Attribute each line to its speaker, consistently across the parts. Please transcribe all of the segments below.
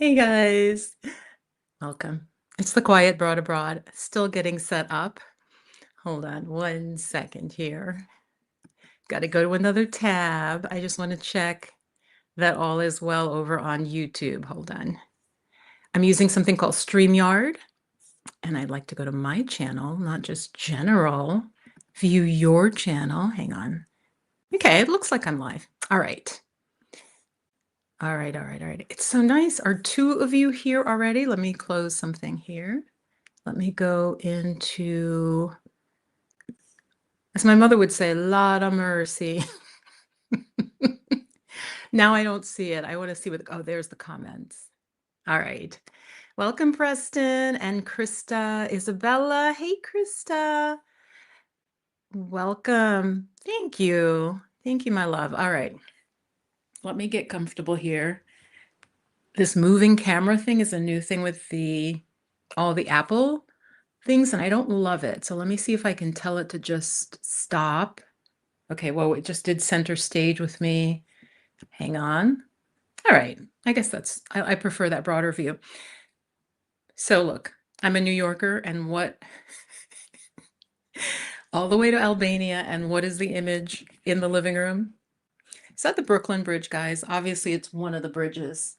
Speaker 1: Hey guys, welcome. It's the Quiet Broad Abroad, still getting set up. Hold on 1 second here. Got to go to another tab. I just want to check that all is well over on YouTube. Hold on. I'm using something called StreamYard, and I'd like to go to my channel, not just general. View your channel. Hang on. Okay, it looks like I'm live. All right. All right, all right, all right. It's so nice. Are two of you here already? Let me close something here. Let me go into, as my mother would say, lot of mercy. Now I don't see it. I want to see what, oh, there's the comments. All right. Welcome, Preston and Krista, Isabella. Hey, Krista. Welcome. Thank you. Thank you, my love. All right. Let me get comfortable here. This moving camera thing is a new thing with all the Apple things, and I don't love it. So let me see if I can tell it to just stop. Okay, well, it just did center stage with me. Hang on. All right, I guess I prefer that broader view. So look, I'm a New Yorker, and all the way to Albania, and what is the image in the living room? Is that the Brooklyn Bridge, guys? Obviously, it's one of the bridges.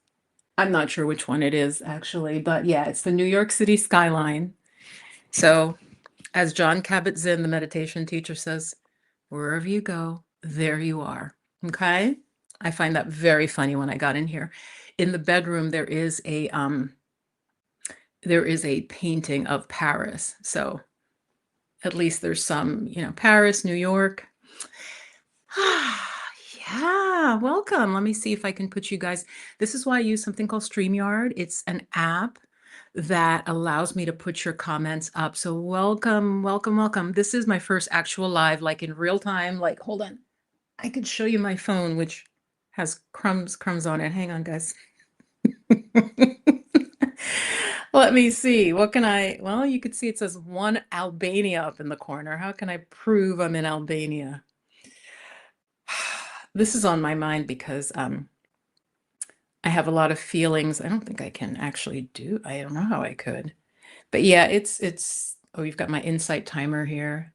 Speaker 1: I'm not sure which one it is, actually, but yeah, it's the New York City skyline. So, as John Kabat-Zinn, the meditation teacher, says, wherever you go, there you are. Okay? I find that very funny when I got in here. In the bedroom, there is a painting of Paris. So at least there's some, Paris, New York. Yeah, welcome. Let me see if I can put you guys. This is why I use something called StreamYard. It's an app that allows me to put your comments up. So welcome, welcome, welcome. This is my first actual live, like in real time. Like, hold on. I could show you my phone, which has crumbs on it. Hang on, guys. Let me see. Well, you could see it says one Albania up in the corner. How can I prove I'm in Albania? This is on my mind because I have a lot of feelings. I don't think I can actually I don't know how I could. But yeah, oh, you've got my insight timer here.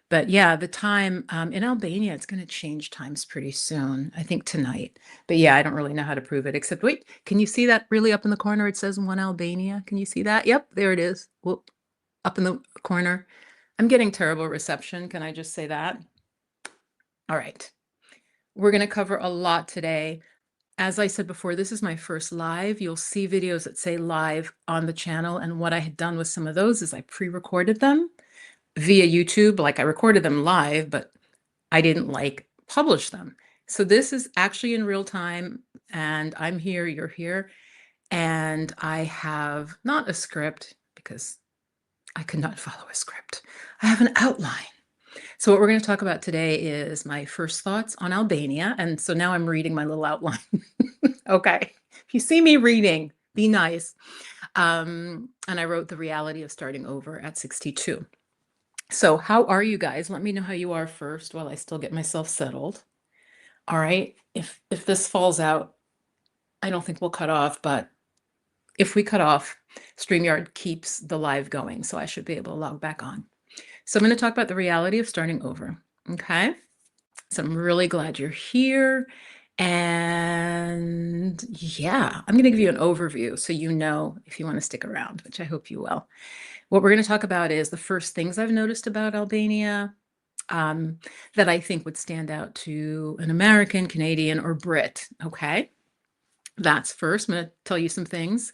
Speaker 1: But yeah, the time in Albania, it's going to change times pretty soon, I think tonight. But yeah, I don't really know how to prove it, except wait, can you see that really up in the corner? It says one Albania. Can you see that? Yep, there it is. Whoop, up in the corner. I'm getting terrible reception. Can I just say that? All right. We're going to cover a lot today. As I said before, this is my first live. You'll see videos that say live on the channel. And what I had done with some of those is I pre-recorded them via YouTube. Like I recorded them live, but I didn't publish them. So this is actually in real time, and I'm here, you're here, and I have not a script because I could not follow a script. I have an outline. So what we're going to talk about today is my first thoughts on Albania. And so now I'm reading my little outline. Okay. If you see me reading, be nice. And I wrote the reality of starting over at 62. So how are you guys? Let me know how you are first while I still get myself settled. All right. If this falls out, I don't think we'll cut off, but if we cut off, StreamYard keeps the live going, so I should be able to log back on. So I'm going to talk about the reality of starting over. Okay. So I'm really glad you're here. And yeah, I'm going to give you an overview so you know if you want to stick around, which I hope you will. What we're going to talk about is the first things I've noticed about Albania that I think would stand out to an American, Canadian, or Brit. Okay. That's first. I'm going to tell you some things.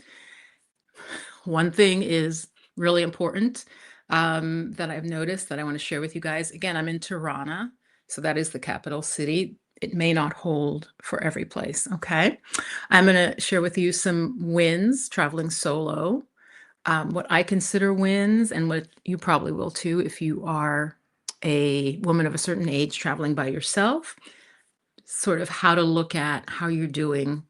Speaker 1: One thing is really important that I've noticed that I want to share with you guys. Again, I'm in Tirana, so that is the capital city. It may not hold for every place, okay? I'm going to share with you some wins traveling solo, what I consider wins, and what you probably will too if you are a woman of a certain age traveling by yourself, sort of how to look at how you're doing,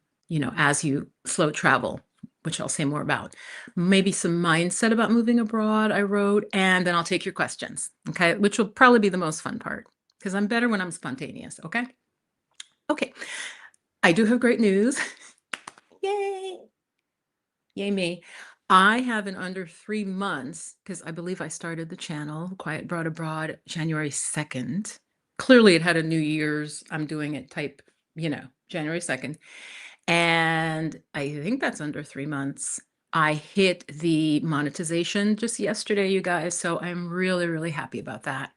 Speaker 1: as you slow travel, which I'll say more about. Maybe some mindset about moving abroad I wrote, and then I'll take your questions, okay? Which will probably be the most fun part because I'm better when I'm spontaneous, okay? Okay, I do have great news. Yay! Yay me. I have in under 3 months, because I believe I started the channel, Quiet Broad Abroad, January 2nd. Clearly, it had a New Year's, I'm doing it type, January 2nd. And I think that's under 3 months. I hit the monetization just yesterday, you guys. So I'm really, really happy about that.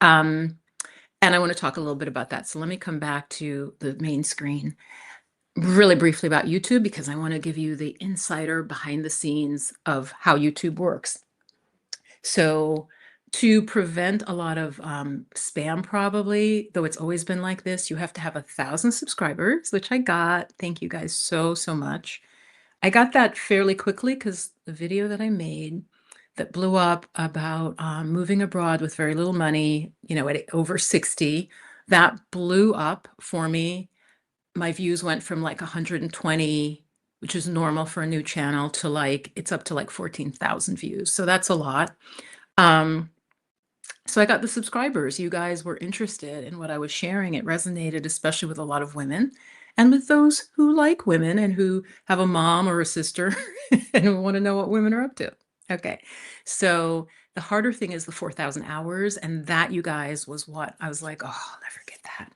Speaker 1: Um, and I want to talk a little bit about that. So let me come back to the main screen really briefly about YouTube, because I want to give you the insider behind the scenes of how YouTube works. So to prevent a lot of spam, probably, though it's always been like this, you have to have 1,000 subscribers, which I got. Thank you guys so, so much. I got that fairly quickly because the video that I made that blew up about moving abroad with very little money, at over 60, that blew up for me. My views went from like 120, which is normal for a new channel, to it's up to like 14,000 views. So that's a lot. So I got the subscribers. You guys were interested in what I was sharing. It resonated, especially with a lot of women and with those who like women and who have a mom or a sister and want to know what women are up to. Okay. So the harder thing is the 4,000 hours. And that, you guys, was what I was like, oh, I'll never get that.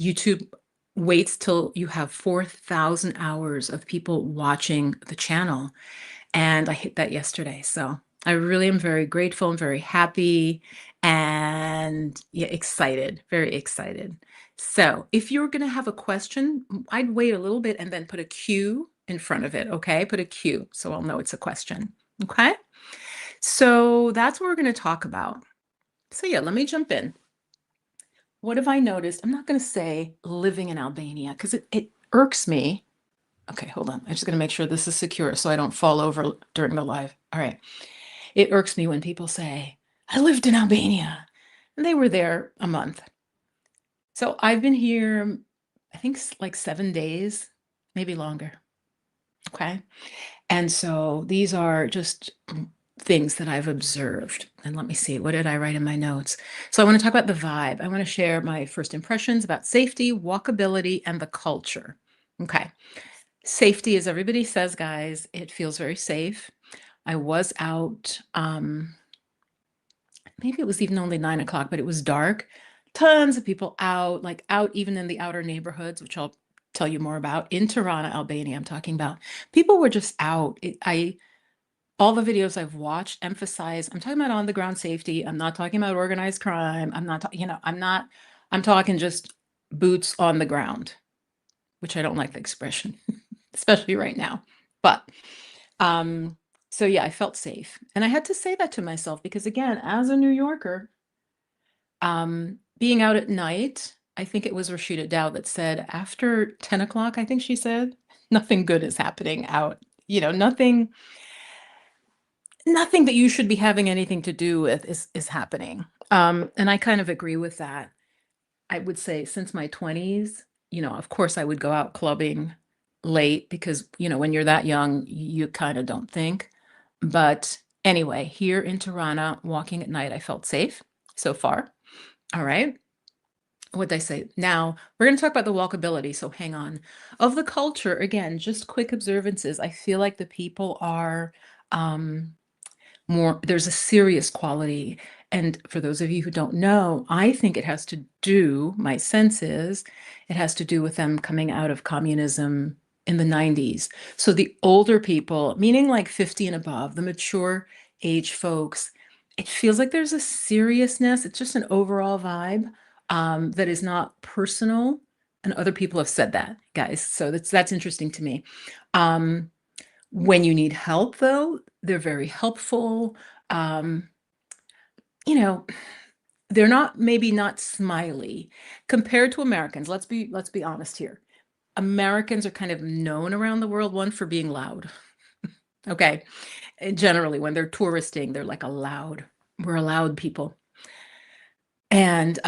Speaker 1: YouTube waits till you have 4,000 hours of people watching the channel. And I hit that yesterday. So I really am very grateful and very happy and excited, very excited. So if you're going to have a question, I'd wait a little bit and then put a Q in front of it. Okay. Put a Q so I'll know it's a question. Okay. So that's what we're going to talk about. So yeah, let me jump in. What have I noticed? I'm not going to say living in Albania because it irks me. Okay, hold on. I'm just going to make sure this is secure so I don't fall over during the live. All right. It irks me when people say, I lived in Albania, and they were there a month. So I've been here, I think like 7 days, maybe longer. Okay. And so these are just things that I've observed. And let me see, what did I write in my notes? So I want to talk about the vibe. I want to share my first impressions about safety, walkability, and the culture. Okay. Safety, as everybody says, guys, it feels very safe. I was out, maybe it was even only 9 o'clock, but it was dark. Tons of people out, like out even in the outer neighborhoods, which I'll tell you more about. In Tirana, Albania, I'm talking about. People were just out. All the videos I've watched emphasize, I'm talking about on the ground safety. I'm not talking about organized crime. I'm not, I'm talking just boots on the ground, which I don't like the expression, especially right now. But, so yeah, I felt safe. And I had to say that to myself because, again, as a New Yorker, being out at night, I think it was Rashida Dow that said after 10 o'clock, I think she said, nothing good is happening out, nothing that you should be having anything to do with is happening. And I kind of agree with that. I would say since my 20s, of course I would go out clubbing late because, when you're that young, you kind of don't think. But anyway, here in Tirana, walking at night, I felt safe so far. All right. What did I say? Now we're going to talk about the walkability. So hang on. Of the culture, again, just quick observances. I feel like the people are there's a serious quality. And for those of you who don't know, I think it has to do, my sense is, it has to do with them coming out of communism in the 90s. So the older people, meaning like 50 and above, the mature age folks, it feels like there's a seriousness. It's just an overall vibe that is not personal. And other people have said that, guys. So that's interesting to me. When you need help, though, they're very helpful. They're maybe not smiley compared to Americans. Let's be honest here. Americans are kind of known around the world, one, for being loud. Okay. And generally, when they're touristing, they're like we're a loud people. And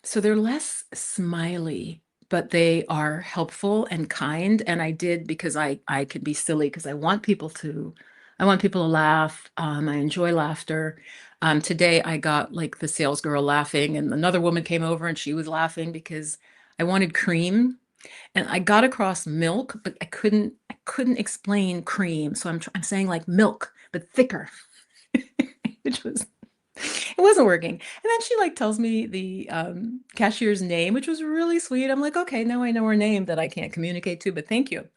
Speaker 1: so they're less smiley, but they are helpful and kind. And I did because I can be silly because I want people to laugh. I enjoy laughter. Today I got like the sales girl laughing, and another woman came over and she was laughing because I wanted cream. And I got across milk, but I couldn't explain cream. So I'm saying like milk, but thicker, which was it wasn't working. And then she like tells me the cashier's name, which was really sweet. I'm like, okay, now I know her name that I can't communicate to, but thank you.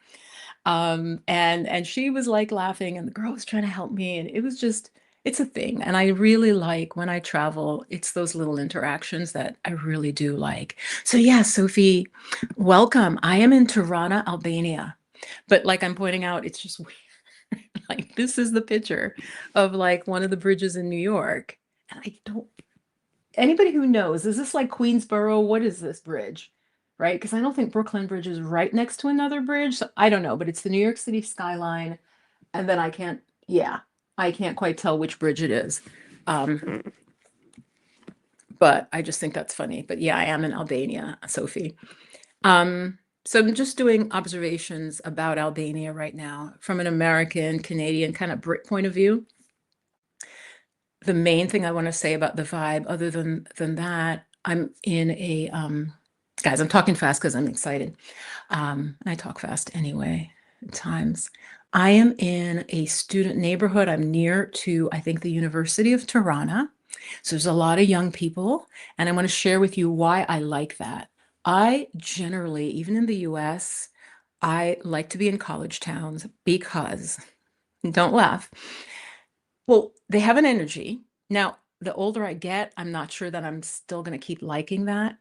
Speaker 1: And she was like laughing, and the girl was trying to help me, and it was just it's a thing. And I really like when I travel, it's those little interactions that I really do like. So yeah, Sophie, welcome. I am in Tirana, Albania. But like I'm pointing out, it's just weird. Like this is the picture of like one of the bridges in New York. And I don't anybody who knows, is this like Queensboro? What is this bridge? Right? Because I don't think Brooklyn Bridge is right next to another bridge. So I don't know, but it's the New York City skyline. And then yeah, I can't quite tell which bridge it is. Um, but I just think that's funny. But yeah, I am in Albania, Sophie. So I'm just doing observations about Albania right now from an American, Canadian kind of Brit point of view. The main thing I want to say about the vibe, other than that, I'm in a guys, I'm talking fast because I'm excited. And I talk fast anyway at times. I am in a student neighborhood. I'm near to, I think, the University of Tirana. So there's a lot of young people, and I want to share with you why I like that. I generally, even in the US, I like to be in college towns because, don't laugh, well, they have an energy. Now, the older I get, I'm not sure that I'm still going to keep liking that.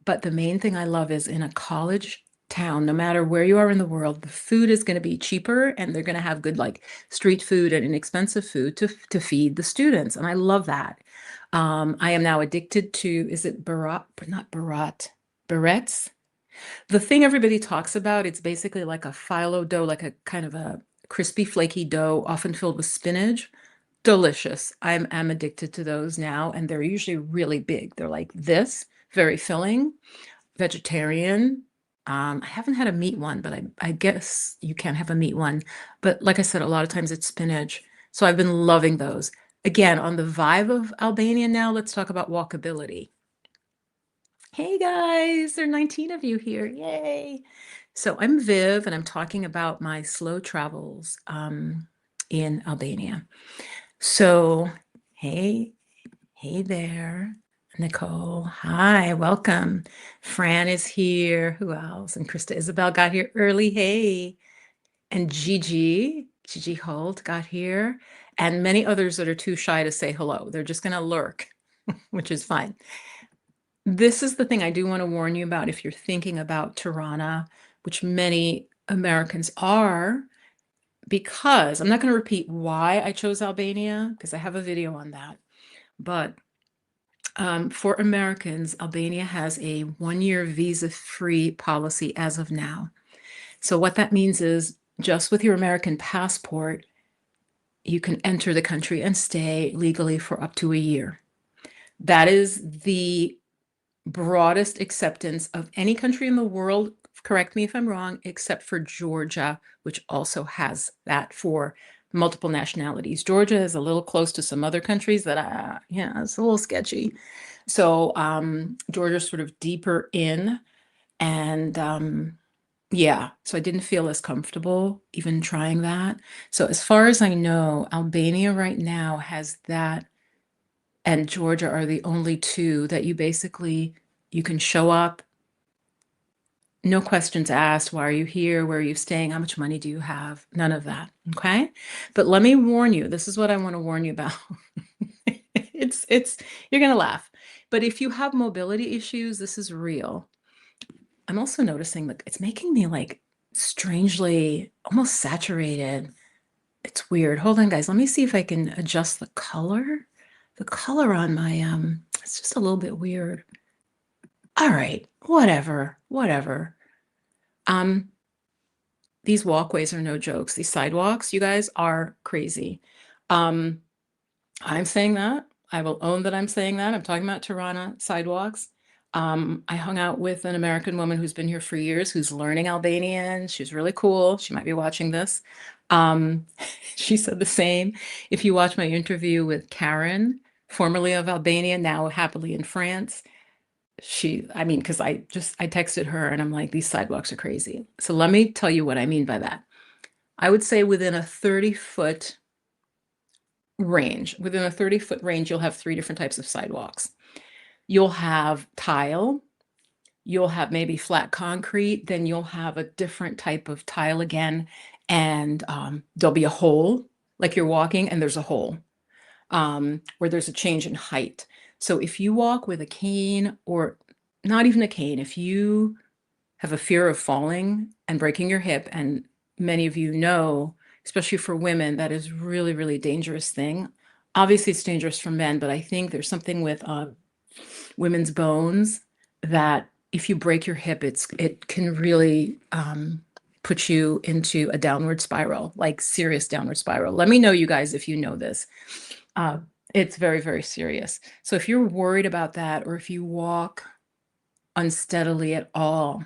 Speaker 1: But the main thing I love is in a college town, no matter where you are in the world, the food is going to be cheaper and they're going to have good like street food and inexpensive food to feed the students. And I love that. I am now addicted to, is it barat, not barat, barrettes? The thing everybody talks about, it's basically like a phyllo dough, like a kind of a crispy, flaky dough, often filled with spinach. Delicious. I'm addicted to those now, and they're usually really big. They're like this, very filling, vegetarian. I haven't had a meat one, but I guess you can have a meat one. But like I said, a lot of times it's spinach. So I've been loving those. Again, on the vibe of Albania now, let's talk about walkability. Hey guys, there are 19 of you here. Yay. So I'm Viv, and I'm talking about my slow travels in Albania. So, hey, hey there, Nicole. Hi, welcome. Fran is here. Who else? And Krista Isabel got here early. Hey. And Gigi Holt got here. And many others that are too shy to say hello. They're just going to lurk, which is fine. This is the thing I do want to warn you about if you're thinking about Tirana, which many Americans are, because I'm not going to repeat why I chose Albania, because I have a video on that. But for Americans, Albania has a 1-year visa-free policy as of now. So what that means is just with your American passport, you can enter the country and stay legally for up to a year. That is the broadest acceptance of any country in the world, correct me if I'm wrong, except for Georgia, which also has that for multiple nationalities. Georgia is a little close to some other countries that, yeah, it's a little sketchy. So Georgia's sort of deeper in, and yeah, so I didn't feel as comfortable even trying that. So as far as I know, Albania right now has that, and Georgia are the only two that you can show up, no questions asked. Why are you here? Where are you staying? How much money do you have? None of that. Okay. But let me warn you, this is what I want to warn you about. It's you're gonna laugh. But if you have mobility issues, this is real. I'm also noticing that it's making me like strangely almost saturated. It's weird. Hold on, guys. Let me see if I can adjust the color. The color on my it's just a little bit weird. All right, whatever. Um, these walkways are no jokes. These sidewalks, you guys, are crazy. Um, I'm saying that. I will own that I'm saying that. I'm talking about Tirana sidewalks. I hung out with an American woman who's been here for years, who's learning Albanian. She's really cool. She might be watching this. Um, she said the same. If you watch my interview with Karen, formerly of Albania, now happily in France, I mean, because I texted her and I'm like, these sidewalks are crazy. So let me tell you what I mean by that. I would say within a 30-foot range, you'll have three different types of sidewalks. You'll have tile, you'll have maybe flat concrete, then you'll have a different type of tile again, and there'll be a hole, like you're walking and there's a hole where there's a change in height. So if you walk with a cane, or not even a cane, if you have a fear of falling and breaking your hip, and many of you know, especially for women, that is really, really dangerous thing. Obviously, it's dangerous for men, but I think there's something with women's bones that if you break your hip, it can really put you into a downward spiral, like serious downward spiral. Let me know, you guys, if you know this. Uh, it's very, very serious. So if you're worried about that, or if you walk unsteadily at all,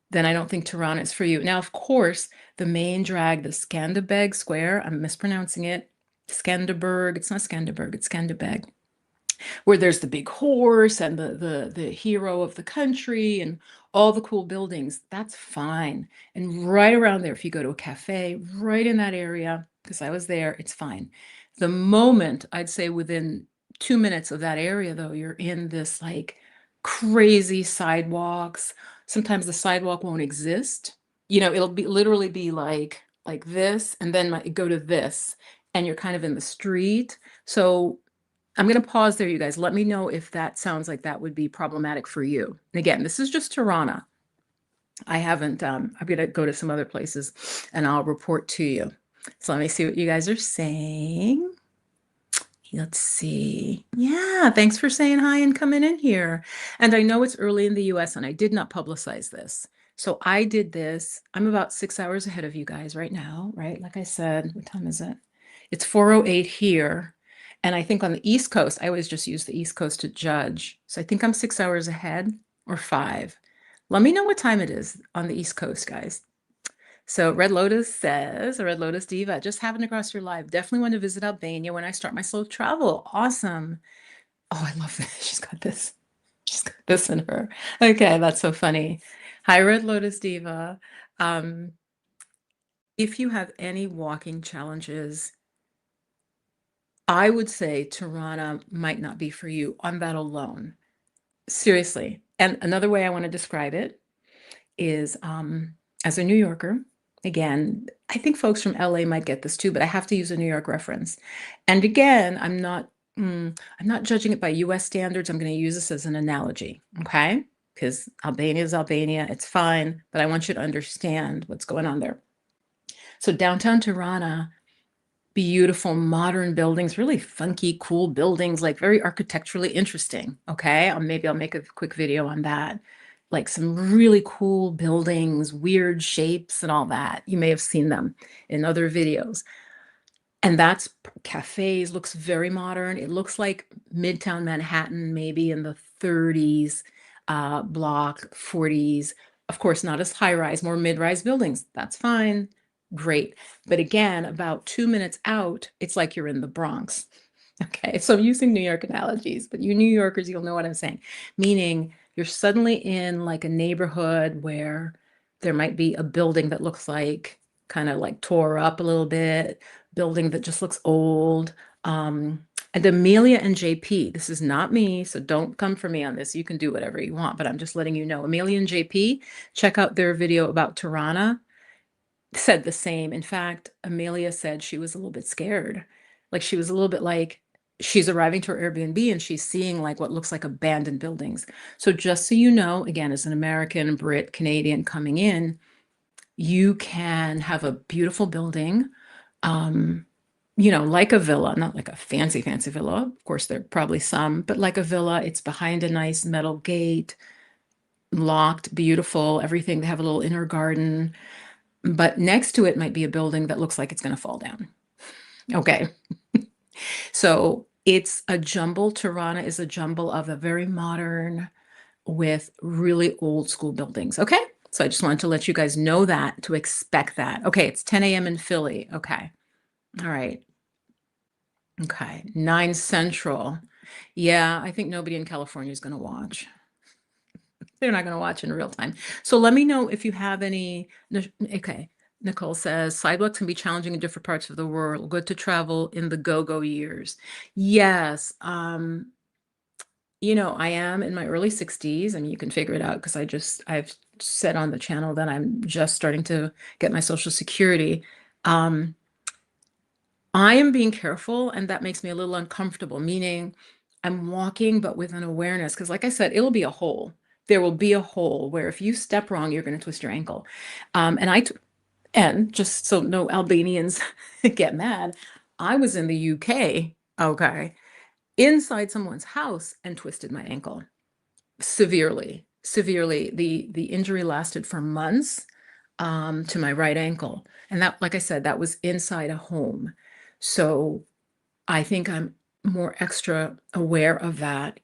Speaker 1: then I don't think Tirana is for you. Now, of course, the main drag, the Skanderbeg Square, I'm mispronouncing it. Skanderberg, it's not Skanderberg, it's Skanderbeg, where there's the big horse and the hero of the country and all the cool buildings. That's fine. And right around there, if you go to a cafe, right in that area, because I was there, it's fine. The moment, I'd say within 2 minutes of that area, though, you're in this like crazy sidewalks. Sometimes the sidewalk won't exist. It'll be literally be like this, and then go to this, and you're kind of in the street. So I'm going to pause there, you guys. Let me know if that sounds like that would be problematic for you. And again, this is just Tirana. I haven't, I'm going to go to some other places and I'll report to you. So let me see what you guys are saying. Let's see. Yeah, thanks for saying hi and coming in here. And I know it's early in the US and I did not publicize this. So I did this. I'm about 6 hours ahead of you guys right now, right? Like I said, what time is it? It's 4:08 here. And I think on the East Coast, I always just use the East Coast to judge. So I think I'm 6 hours ahead, or 5. Let me know what time it is on the East Coast, guys. So Red Lotus says, Red Lotus Diva, just happened across your live. Definitely want to visit Albania when I start my slow travel. Awesome. Oh, I love this. She's got this. She's got this in her. Okay, that's so funny. Hi, Red Lotus Diva. If you have any walking challenges, I would say Tirana might not be for you on that alone. Seriously. And another way I want to describe it is as a New Yorker. Again, I think folks from LA might get this too, but I have to use a New York reference. And again, I'm not judging it by US standards. I'm going to use this as an analogy, okay? Because Albania is Albania, it's fine, but I want you to understand what's going on there. So downtown Tirana, beautiful modern buildings, really funky, cool buildings, like very architecturally interesting, okay? Maybe I'll make a quick video on that. Like some really cool buildings, weird shapes and all that. You may have seen them in other videos. And that's cafes, looks very modern. It looks like Midtown Manhattan, maybe in the 30s, block 40s. Of course, not as high rise, more mid-rise buildings. That's fine. Great. But again, about 2 minutes out, it's like you're in the Bronx. Okay, so I'm using New York analogies, but you New Yorkers, you'll know what I'm saying. Meaning you're suddenly in like a neighborhood where there might be a building that looks like kind of like tore up a little bit, building that just looks old. And Amelia and JP, this is not me, so don't come for me on this. You can do whatever you want, but I'm just letting you know. Amelia and JP, check out their video about Tirana, said the same. In fact, Amelia said she was a little bit scared. Like she was a little bit like, she's arriving to her Airbnb and she's seeing like what looks like abandoned buildings. So just so you know, again, as an American, Brit, Canadian coming in, you can have a beautiful building, like a villa, not like a fancy, fancy villa. Of course, there are probably some, but like a villa, it's behind a nice metal gate, locked, beautiful, everything. They have a little inner garden, but next to it might be a building that looks like it's going to fall down. Okay. So it's a jumble. Tirana is a jumble of a very modern with really old school buildings. Okay. So I just wanted to let you guys know that, to expect that. Okay. It's 10 a.m. in Philly. Okay. All right. Okay. 9 Central. Yeah. I think nobody in California is going to watch. They're not going to watch in real time. So let me know if you have any. Okay. Nicole says sidewalks can be challenging in different parts of the world. Good to travel in the go-go years. Yes. I am in my early 60s. I mean, you can figure it out because I've said on the channel that I'm just starting to get my Social Security. Um, I am being careful, and that makes me a little uncomfortable, meaning I'm walking, but with an awareness. Because, like I said, it'll be a hole. There will be a hole where if you step wrong, you're going to twist your ankle. And just so no Albanians get mad, I was in the UK, okay, inside someone's house and twisted my ankle severely, severely. The injury lasted for months to my right ankle. And that, like I said, that was inside a home. So I think I'm more extra aware of that.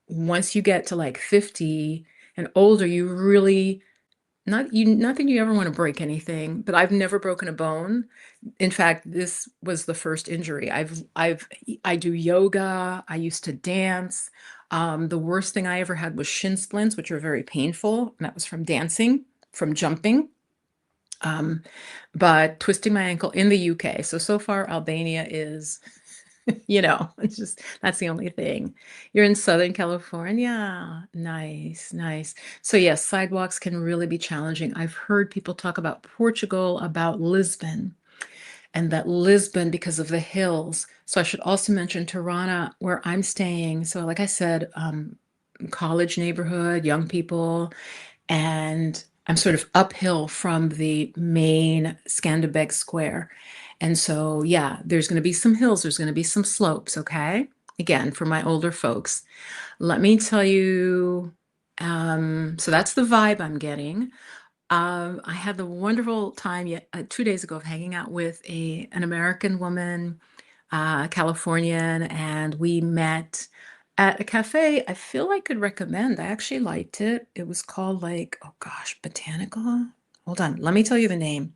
Speaker 1: Once you get to like 50 and older, you really not that you ever want to break anything, but I've never broken a bone. In fact, this was the first injury. I do yoga. I used to dance. The worst thing I ever had was shin splints, which are very painful, and that was from dancing, from jumping. Um, but twisting my ankle in the UK. So far, Albania is, it's just that's the only thing. You're in Southern California. Nice, nice. So yes, sidewalks can really be challenging. I've heard people talk about Portugal, about Lisbon, and that Lisbon because of the hills. So I should also mention Tirana, where I'm staying. So like I said, college neighborhood, young people, and I'm sort of uphill from the main Skanderbeg Square. And so, yeah, there's going to be some hills, there's going to be some slopes, okay? Again, for my older folks. Let me tell you, so that's the vibe I'm getting. I had the wonderful time 2 days ago of hanging out with an American woman, Californian, and we met at a cafe I feel I could recommend. I actually liked it. It was called like, oh gosh, Botanical. Hold on, let me tell you the name.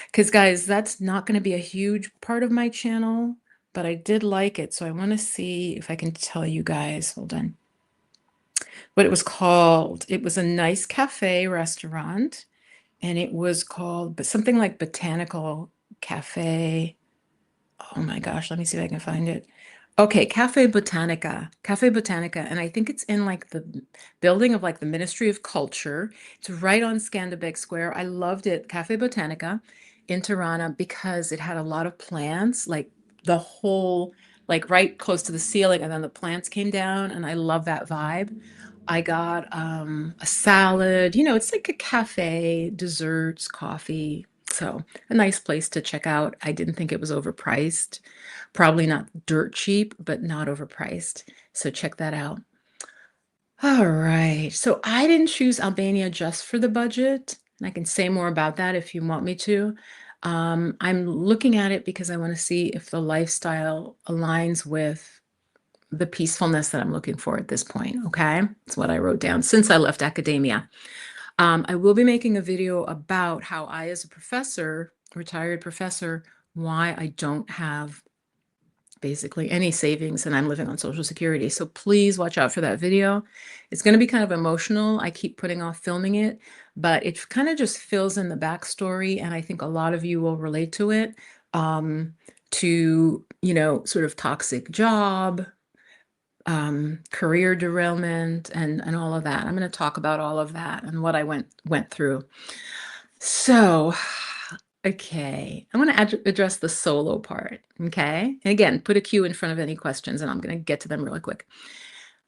Speaker 1: Because guys, that's not going to be a huge part of my channel, but I did like it. So I want to see if I can tell you guys. Hold on. What it was called. It was a nice cafe restaurant, and it was called but something like Botanical Cafe. Oh my gosh, let me see if I can find it. Okay, Cafe Botanica, and I think it's in like the building of like the Ministry of Culture. It's right on Skanderbeg Square. I loved it, Cafe Botanica in Tirana, because it had a lot of plants, like the whole, like right close to the ceiling, and then the plants came down, and I love that vibe. I got a salad. It's like a cafe, desserts, coffee. So a nice place to check out. I didn't think it was overpriced. Probably not dirt cheap, but not overpriced. So check that out. All right. So I didn't choose Albania just for the budget. And I can say more about that if you want me to. I'm looking at it because I want to see if the lifestyle aligns with the peacefulness that I'm looking for at this point. Okay. That's what I wrote down since I left academia. I will be making a video about how I, as a professor, retired professor, why I don't have basically any savings and I'm living on Social Security. So please watch out for that video. It's going to be kind of emotional. I keep putting off filming it, but it kind of just fills in the backstory. And I think a lot of you will relate to it, to, sort of toxic job, career derailment, and all of that. I'm going to talk about all of that and what I went through. So, okay, I want to address the solo part. Okay, and again, put a Q in front of any questions, and I'm going to get to them really quick.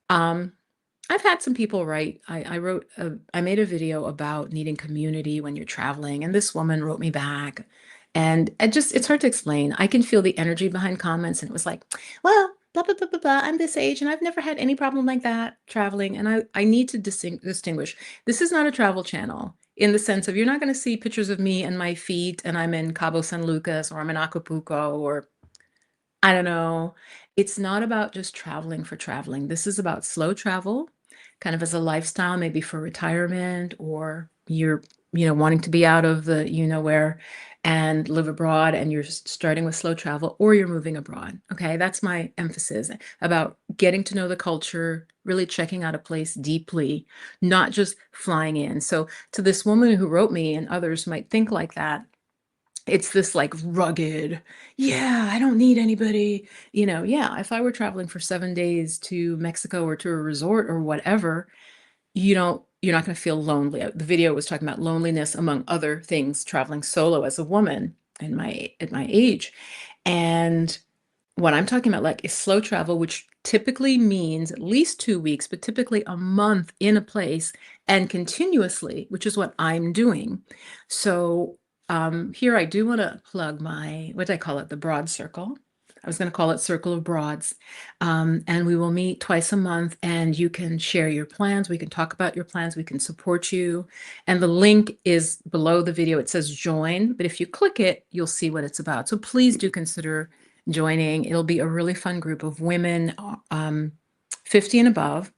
Speaker 1: I've had some people write. I made a video about needing community when you're traveling, and this woman wrote me back, and it's hard to explain. I can feel the energy behind comments, and it was like, well, blah blah blah blah blah. I'm this age, and I've never had any problem like that traveling. And I need to distinguish. This is not a travel channel in the sense of you're not going to see pictures of me and my feet, and I'm in Cabo San Lucas or I'm in Acapulco or I don't know. It's not about just traveling for traveling. This is about slow travel, kind of as a lifestyle, maybe for retirement or you're wanting to be out of the where and live abroad, and you're starting with slow travel, or you're moving abroad. Okay, that's my emphasis about getting to know the culture, really checking out a place deeply, not just flying in. So to this woman who wrote me, and others might think like that, it's this like rugged, yeah, I don't need anybody. Yeah, if I were traveling for 7 days to Mexico or to a resort or whatever, you're not going to feel lonely. The video was talking about loneliness among other things, traveling solo as a woman at my age. And what I'm talking about, like, is slow travel, which typically means at least 2 weeks, but typically a month in a place and continuously, which is what I'm doing. So here I do want to plug my, what did I call it? The Broad Circle. I was going to call it Circle of Broads. And we will meet twice a month, and you can share your plans. We can talk about your plans. We can support you. And the link is below the video. It says join, but if you click it, you'll see what it's about. So please do consider joining. It'll be a really fun group of women, 50 and above,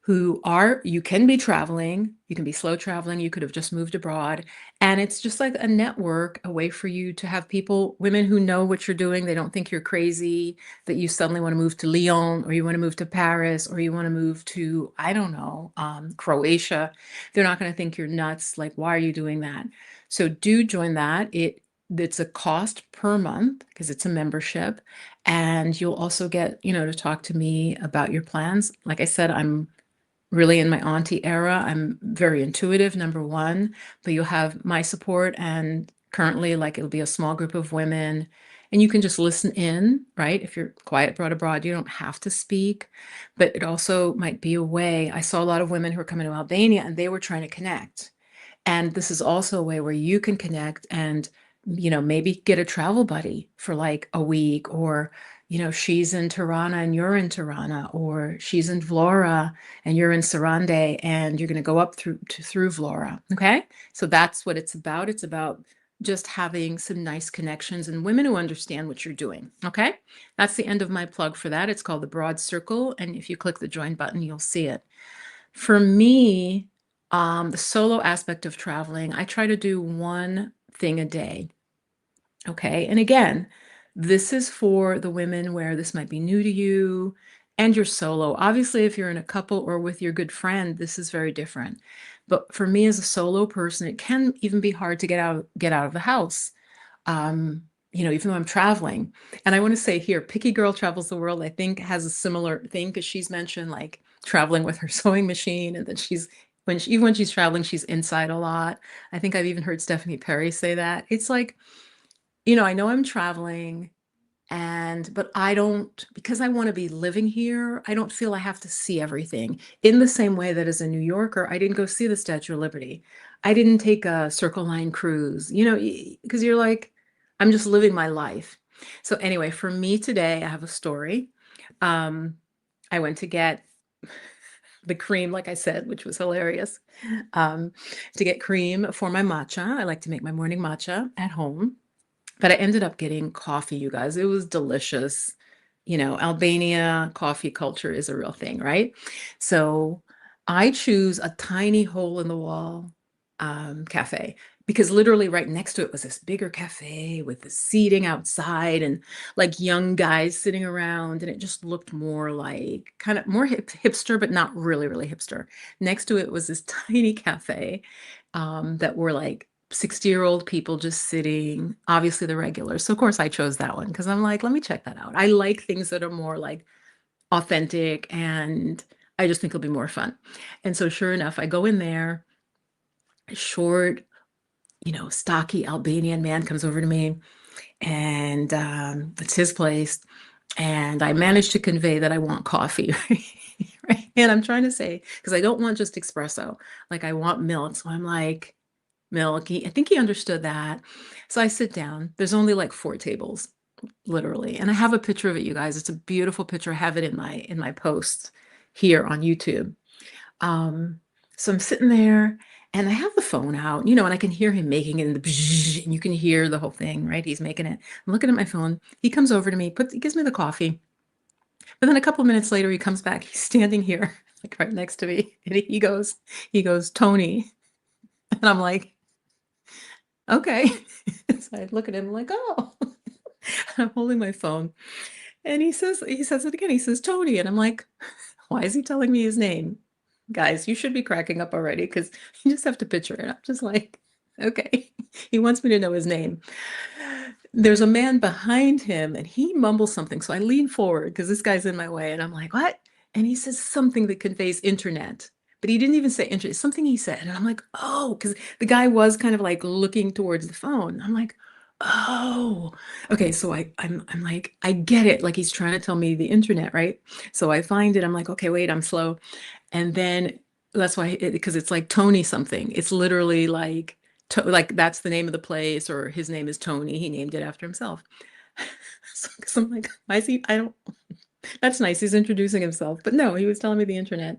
Speaker 1: you can be traveling, you can be slow traveling, you could have just moved abroad. And it's just like a network, a way for you to have people, women who know what you're doing. They don't think you're crazy, that you suddenly want to move to Lyon, or you want to move to Paris, or you want to move to, I don't know, Croatia. They're not going to think you're nuts. Like, why are you doing that? So do join that. It's a cost per month because it's a membership. And you'll also get, to talk to me about your plans. Like I said, I'm really in my auntie era. I'm very intuitive, number one, but you'll have my support. And currently, like, it'll be a small group of women, and you can just listen in, right? If you're quiet abroad, you don't have to speak, but it also might be a way. I saw a lot of women who were coming to Albania, and they were trying to connect. And this is also a way where you can connect and, maybe get a travel buddy for like a week, or, she's in Tirana and you're in Tirana, or she's in Vlora and you're in Sarande, and you're going to go up through Vlora. Okay. So that's what it's about. It's about just having some nice connections and women who understand what you're doing. Okay. That's the end of my plug for that. It's called the Broad Circle. And if you click the join button, you'll see it. For me, the solo aspect of traveling, I try to do one thing a day. Okay. And again, this is for the women where this might be new to you and you're solo. Obviously, if you're in a couple or with your good friend, this is very different. But for me as a solo person, it can even be hard to get out of the house. Even though I'm traveling. And I want to say here, Picky Girl Travels the World, I think, has a similar thing, because she's mentioned like traveling with her sewing machine, and then even when she's traveling, she's inside a lot. I think I've even heard Stephanie Perry say that. It's like, I know I'm traveling, but I don't, because I want to be living here, I don't feel I have to see everything, in the same way that as a New Yorker, I didn't go see the Statue of Liberty. I didn't take a Circle Line cruise, because you're like, I'm just living my life. So anyway, for me today, I have a story. Um, I went to get the cream, like I said, which was hilarious, to get cream for my matcha. I like to make my morning matcha at home. But I ended up getting coffee, you guys. It was delicious. Albania coffee culture is a real thing, right? So I choose a tiny hole in the wall cafe, because literally right next to it was this bigger cafe with the seating outside and like young guys sitting around. And it just looked more like kind of more hipster, but not really, really hipster. Next to it was this tiny cafe that were like 60-year-old people just sitting, obviously the regulars. So of course I chose that one because I'm like, let me check that out. I like things that are more like authentic, and I just think it'll be more fun. And so sure enough, I go in there, short, stocky Albanian man comes over to me, and it's his place. And I managed to convey that I want coffee. Right? And I'm trying to say, because I don't want just espresso, like I want milk. So I'm like, milk. I think he understood that. So I sit down. There's only like 4 tables, literally. And I have a picture of it, you guys. It's a beautiful picture. I have it in my post here on YouTube. So I'm sitting there, and I have the phone out, and I can hear him making it in the bzz, and you can hear the whole thing, right? He's making it. I'm looking at my phone. He comes over to me, he gives me the coffee. But then a couple of minutes later, he comes back. He's standing here, like right next to me. And he goes, Tony. And I'm like, Okay. So I look at him like, oh, I'm holding my phone. And he says it again. He says, Tony. And I'm like, why is he telling me his name? Guys, you should be cracking up already because you just have to picture it. I'm just like, okay. He wants me to know his name. There's a man behind him and he mumbles something. So I lean forward because this guy's in my way. And I'm like, what? And he says something that conveys internet. But he didn't even say internet, something he said. And I'm like, oh, because the guy was kind of like looking towards the phone. I'm like, oh, okay. So I'm like, I get it. Like he's trying to tell me the internet, right? So I find it. I'm like, okay, wait, I'm slow. And then that's why, because it's like Tony something. It's literally like, like that's the name of the place, or his name is Tony. He named it after himself. So I'm like, why is he? I don't. That's nice. He's introducing himself, but no, he was telling me the internet.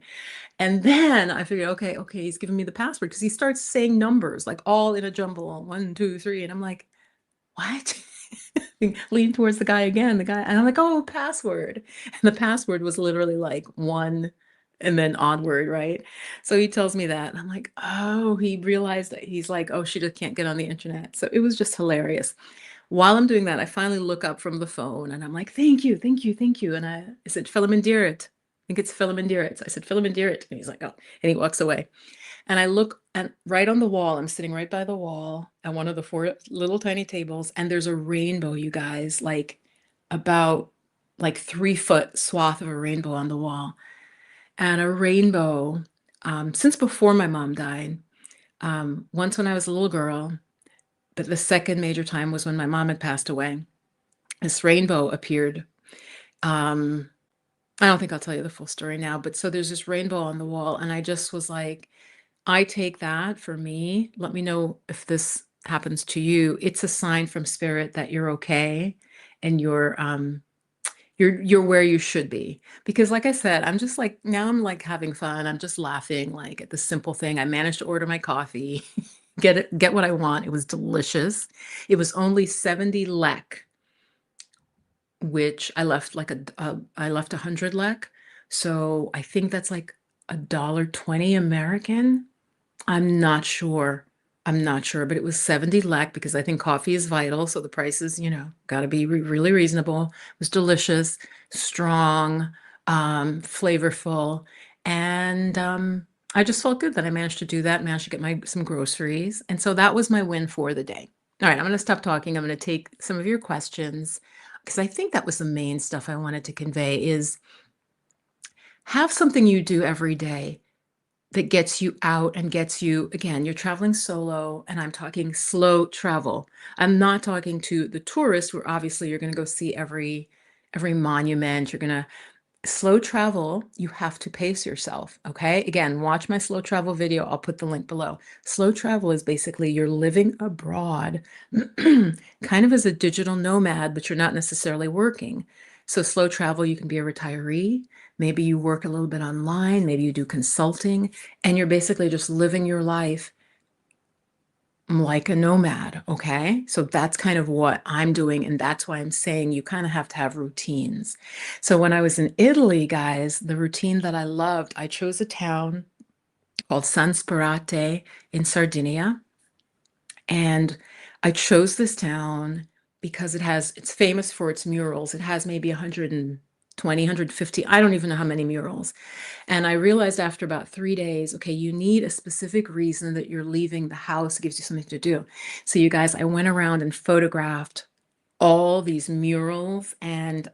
Speaker 1: And then I figured, okay, he's giving me the password because he starts saying numbers like all in a jumble, 1, 2, 3, and I'm like, what? Lean towards the guy again, the guy, and I'm like, oh, password. And the password was literally like one and then onward, right? So he tells me that, and I'm like, oh, he realized that he's like, oh, she just can't get on the internet. So it was just hilarious. While I'm doing that, I finally look up from the phone and I'm like, thank you, thank you, thank you. And I said, Philemon Deeret. I think it's Philemon Deeret. So I said, Philemon Deeret. And he's like, oh, and he walks away. And I look and right on the wall, I'm sitting right by the wall at one of the 4 little tiny tables, and there's a rainbow, you guys, like about like 3 foot swath of a rainbow on the wall. And a rainbow, since before my mom died, once when I was a little girl, but the second major time was when my mom had passed away. This rainbow appeared. Um, I don't think I'll tell you the full story now, but so there's this rainbow on the wall, and I just was like, I take that for me. Let me know if this happens to you. It's a sign from spirit that you're okay and you're where you should be. Because like I said, I'm just like now I'm like having fun. I'm just laughing like at the simple thing. I managed to order my coffee, get what I want. It was delicious. It was only 70 lek, which I left like I left 100 lek. So I think that's like $1.20 American. I'm not sure. I'm not sure, but it was 70 lek because I think coffee is vital. So the prices, got to be really reasonable. It was delicious, strong, flavorful. And I just felt good that I managed to do that, managed to get some groceries. And so that was my win for the day. All right, I'm going to stop talking. I'm going to take some of your questions because I think that was the main stuff I wanted to convey is have something you do every day that gets you out and gets you, again, you're traveling solo, and I'm talking slow travel. I'm not talking to the tourists where obviously you're going to go see every monument. You're going to slow travel. You have to pace yourself. Okay. Again, watch my slow travel video. I'll put the link below. Slow travel is basically you're living abroad, kind of as a digital nomad, but you're not necessarily working. So slow travel, you can be a retiree. Maybe you work a little bit online. Maybe you do consulting, and you're basically just living your life like a nomad. Okay. So that's kind of what I'm doing. And that's why I'm saying you kind of have to have routines. So when I was in Italy, guys, the routine that I loved, I chose a town called San Sperate in Sardinia. And I chose this town because it's famous for its murals. It has maybe 120, 150, I don't even know how many murals. And I realized after about 3 days, okay, you need a specific reason that you're leaving the house. It gives you something to do. So you guys, I went around and photographed all these murals and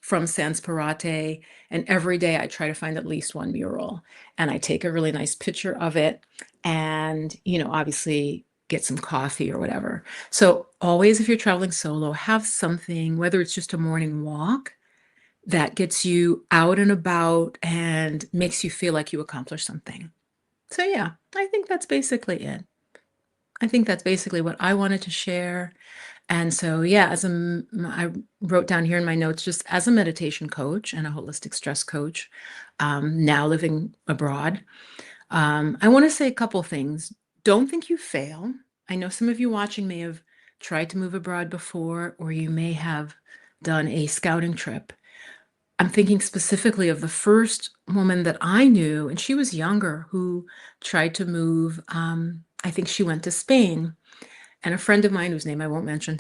Speaker 1: from Sans Parate. And every day I try to find at least one mural. And I take a really nice picture of it and, obviously get some coffee or whatever. So always, if you're traveling solo, have something, whether it's just a morning walk, that gets you out and about and makes you feel like you accomplished something. So yeah, I think that's basically it. I think that's basically what I wanted to share. And so yeah, I wrote down here in my notes, just as a meditation coach and a holistic stress coach, now living abroad, I want to say a couple things. Don't think you fail. I know some of you watching may have tried to move abroad before, or you may have done a scouting trip. I'm thinking specifically of the first woman that I knew, and she was younger, who tried to move. I think she went to Spain. And a friend of mine, whose name I won't mention,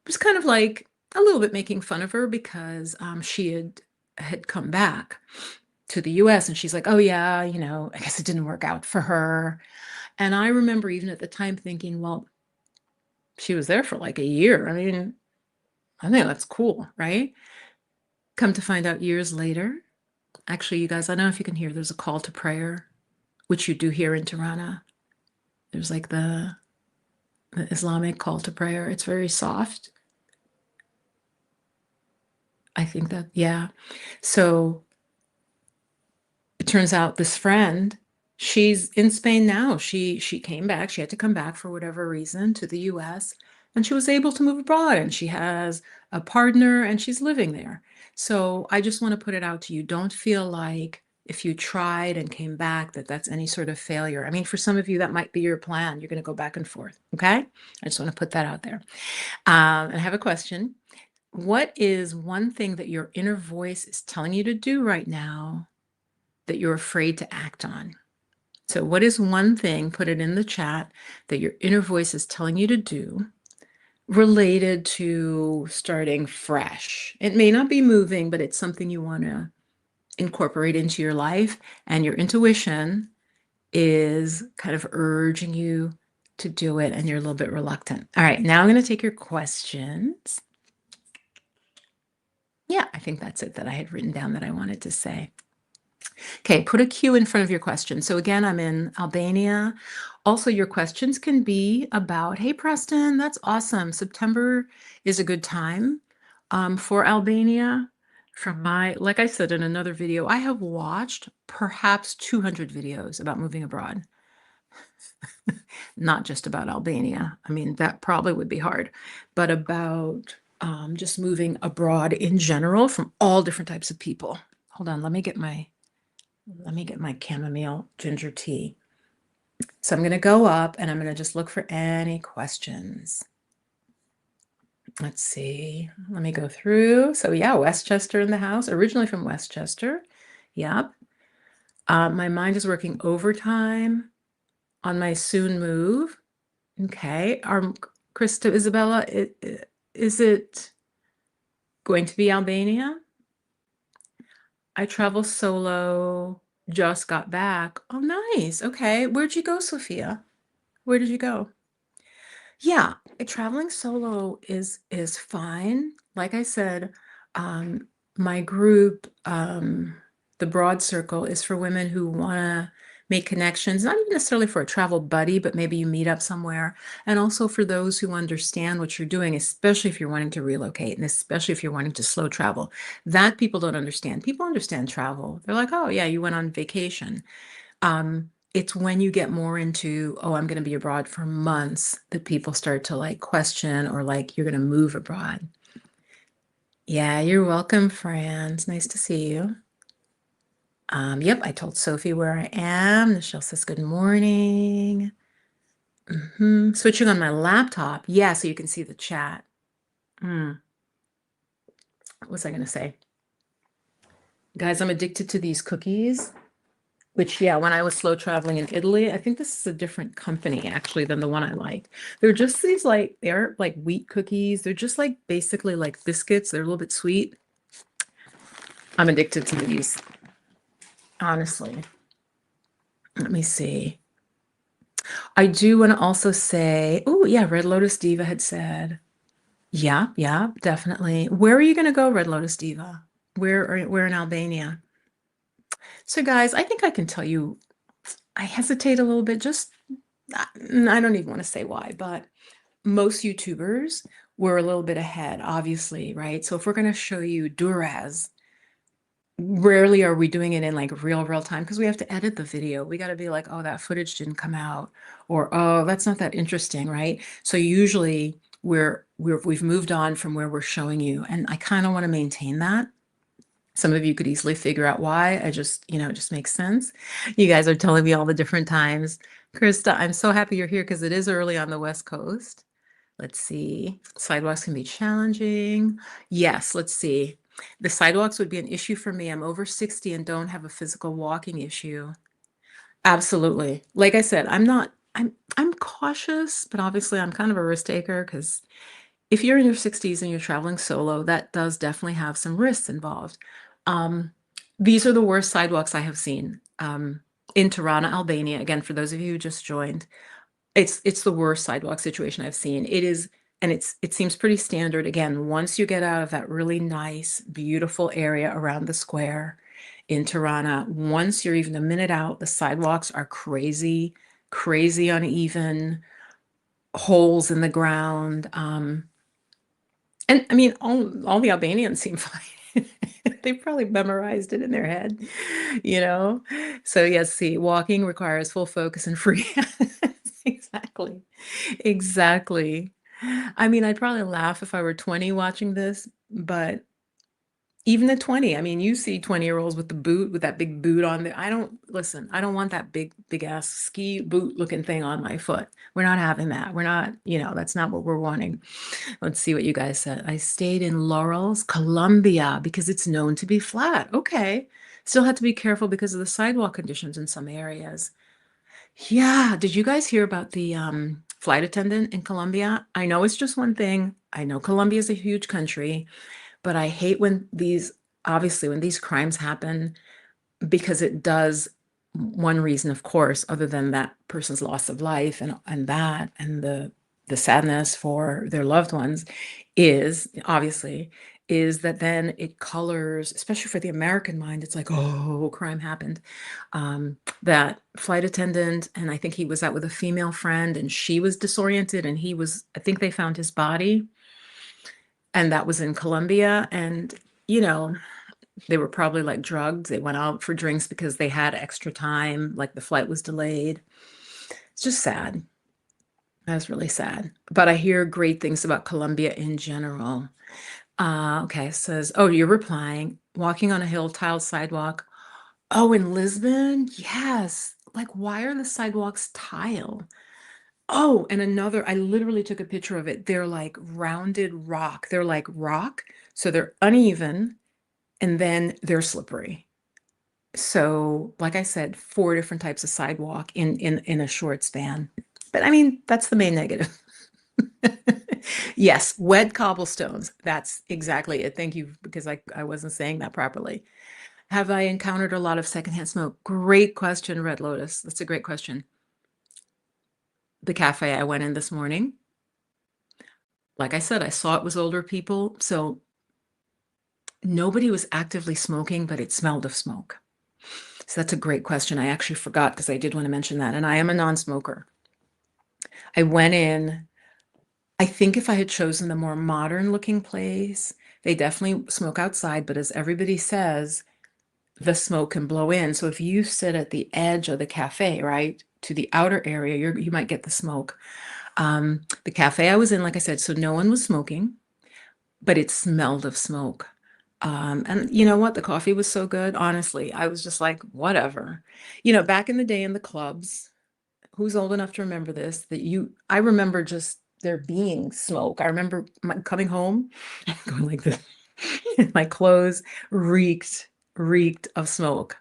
Speaker 1: was kind of like a little bit making fun of her because she had come back to the US, and she's like, oh yeah, I guess it didn't work out for her. And I remember even at the time thinking, well, she was there for like a year. I mean, I think that's cool, right? Come to find out years later, actually, you guys, I don't know if you can hear, there's a call to prayer, which you do hear in Tirana. There's like the Islamic call to prayer. It's very soft. I think that, yeah. So it turns out this friend, she's in Spain now. She came back. She had to come back for whatever reason to the US, and she was able to move abroad, and she has a partner and she's living there. So I just want to put it out to you. Don't feel like if you tried and came back that that's any sort of failure. I mean, for some of you, that might be your plan. You're going to go back and forth. Okay. I just want to put that out there. And I have a question. What is one thing that your inner voice is telling you to do right now that you're afraid to act on? So, what is one thing, put it in the chat, that your inner voice is telling you to do related to starting fresh? It may not be moving, but it's something you want to incorporate into your life, and your intuition is kind of urging you to do it, and you're a little bit reluctant. All right, now I'm going to take your questions. Yeah, I think that's it that I had written down that I wanted to say. Okay, put a Q in front of your question. So again, I'm in Albania. Also, your questions can be about, hey, Preston, that's awesome. September is a good time for Albania. From like I said in another video, I have watched perhaps 200 videos about moving abroad. Not just about Albania. I mean, that probably would be hard, but about just moving abroad in general from all different types of people. Hold on, let me get my chamomile ginger tea. So I'm going to go up and I'm going to just look for any questions. Let's see. Let me go through. So yeah, Westchester in the house, originally from Westchester. Yep. My mind is working overtime on my soon move. Okay. Krista Isabella, is it going to be Albania? I travel solo, just got back. Oh, nice. Okay. Where'd you go, Sophia? Where did you go? Yeah, traveling solo is fine. Like I said, my group, the Broad Circle, is for women who want to make connections, not even necessarily for a travel buddy, but maybe you meet up somewhere. And also for those who understand what you're doing, especially if you're wanting to relocate and especially if you're wanting to slow travel. That people don't understand. People understand travel. They're like, oh, yeah, you went on vacation. It's when you get more into, oh, I'm going to be abroad for months, that people start to like question, or like, you're going to move abroad. Yeah, you're welcome, Franz. Nice to see you. Yep, I told Sophie where I am. Michelle says good morning. Switching on my laptop. Yeah, so you can see the chat. What was I going to say? Guys, I'm addicted to these cookies. Which, yeah, when I was slow traveling in Italy, I think this is a different company actually than the one I like. They're just these they're like wheat cookies. They're just like basically like biscuits. They're a little bit sweet. I'm addicted to these, honestly. Let me see. I do want to also say, oh, yeah, Red Lotus Diva had said, yeah, definitely. Where are you going to go, Red Lotus Diva? Where in Albania? So, guys, I think I can tell you, I hesitate a little bit, just I don't even want to say why, but most YouTubers were a little bit ahead, obviously, right? So if we're going to show you Duraz, rarely are we doing it in like real time, because we have to edit the video. We got to be like, oh, that footage didn't come out, or oh, that's not that interesting, right? So usually we've moved on from where we're showing you, and I kind of want to maintain that. Some of you could easily figure out why. I just, it just makes sense. You guys are telling me all the different times. Krista, I'm so happy you're here because it is early on the West Coast. Let's see. Sidewalks can be challenging. Yes, let's see. The sidewalks would be an issue for me. I'm over 60 and don't have a physical walking issue. Absolutely. Like I said, I'm not I'm cautious, but obviously I'm kind of a risk taker because if you're in your 60s and you're traveling solo, that does definitely have some risks involved. Um, these are the worst sidewalks I have seen. In Tirana, Albania, again, for those of you who just joined, it's the worst sidewalk situation I've seen. It is, and it seems pretty standard. Again, once you get out of that really nice, beautiful area around the square in Tirana, once you're even a minute out, the sidewalks are crazy, crazy uneven, holes in the ground. And I mean, all the Albanians seem fine. They probably memorized it in their head, you know? So yes, see, walking requires full focus and free hands. Exactly. Exactly. I mean, I'd probably laugh if I were 20 watching this, but even at 20, I mean, you see 20-year-olds with the boot, with that big boot on the, I don't, listen, I don't want that big ass ski boot looking thing on my foot. We're not having that. We're not, that's not what we're wanting. Let's see what you guys said. I stayed in Laurels, Colombia, because it's known to be flat. Okay. Still had to be careful because of the sidewalk conditions in some areas. Yeah. Did you guys hear about the flight attendant in Colombia? I know it's just one thing. I know Colombia is a huge country, but I hate when obviously, when these crimes happen, because it does, one reason, of course, other than that person's loss of life and the sadness for their loved ones, is obviously is that then it colors, especially for the American mind, it's like, oh, crime happened. That flight attendant, and I think he was out with a female friend, and she was disoriented, and I think they found his body, and that was in Colombia, and you know, they were probably like drugged. They went out for drinks because they had extra time, like the flight was delayed. It's just sad. That's really sad. But I hear great things about Colombia in general. Okay, it says, oh, you're replying. Walking on a hill tiled sidewalk. Oh, in Lisbon? Yes. Like, why are the sidewalks tile? Oh, and I literally took a picture of it. They're like rounded rock. They're like rock. So they're uneven and then they're slippery. So, like I said, 4 different types of sidewalk in a short span. But I mean, that's the main negative. Yes, wet cobblestones. That's exactly it. Thank you, because I wasn't saying that properly. Have I encountered a lot of secondhand smoke? Great question, Red Lotus. That's a great question. The cafe I went in this morning, like I said, I saw it was older people, so nobody was actively smoking, but it smelled of smoke. So that's a great question. I actually forgot because I did want to mention that. And I am a non-smoker. I went in, I think if I had chosen the more modern looking place, they definitely smoke outside, but as everybody says, the smoke can blow in. So if you sit at the edge of the cafe, right, to the outer area, you might get the smoke. The cafe I was in, like I said, so no one was smoking, but it smelled of smoke. And you know what? The coffee was so good. Honestly, I was just like, whatever. Back in the day in the clubs, who's old enough to remember this? I remember just there being smoke. I remember coming home and going like this. My clothes reeked of smoke.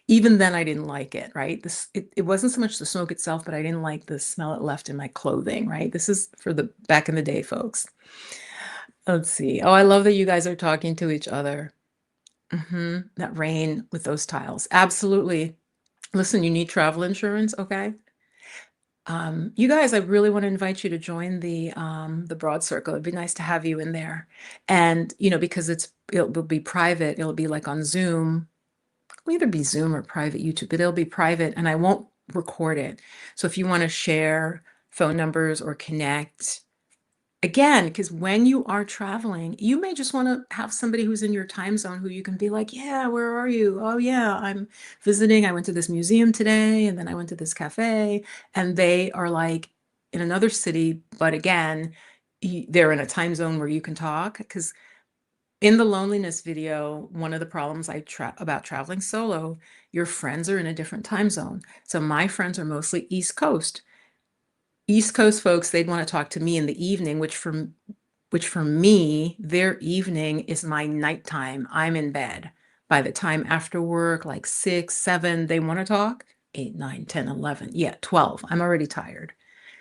Speaker 1: Even then, I didn't like it, right? It wasn't so much the smoke itself, but I didn't like the smell it left in my clothing, right? This is for the back in the day, folks. Let's see. Oh, I love that you guys are talking to each other. That rain with those tiles. Absolutely. Listen, you need travel insurance, okay? You guys, I really want to invite you to join the Broad Circle. It'd be nice to have you in there. And, because it'll be private, it'll be like on Zoom. It'll either be Zoom or private YouTube, but it'll be private and I won't record it. So if you want to share phone numbers or connect, again, because when you are traveling, you may just want to have somebody who's in your time zone who you can be like, yeah, where are you? Oh, yeah, I'm visiting. I went to this museum today, and then I went to this cafe, and they are like in another city. But again, they're in a time zone where you can talk. Because in the loneliness video, one of the problems about traveling solo, your friends are in a different time zone. So my friends are mostly East Coast. East Coast folks, they'd want to talk to me in the evening, which for me, their evening is my nighttime. I'm in bed. By the time after work, like 6, 7, they want to talk. 8, 9, 10, 11. Yeah, 12. I'm already tired.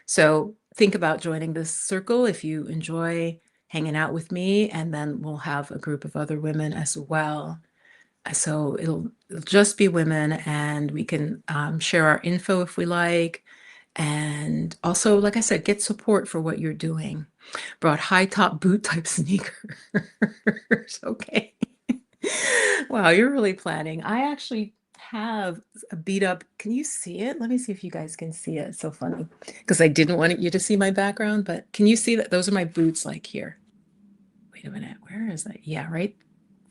Speaker 1: So think about joining this circle if you enjoy hanging out with me, and then we'll have a group of other women as well. So it'll just be women, and we can share our info if we like. And also, like I said, get support for what you're doing. Brought high top boot type sneakers. Okay. Wow, you're really planning. I actually have a beat up. Can you see it? Let me see if you guys can see it. It's so funny because I didn't want you to see my background, but can you see that? Those are my boots, like here. Wait a minute. Where is that? Yeah, right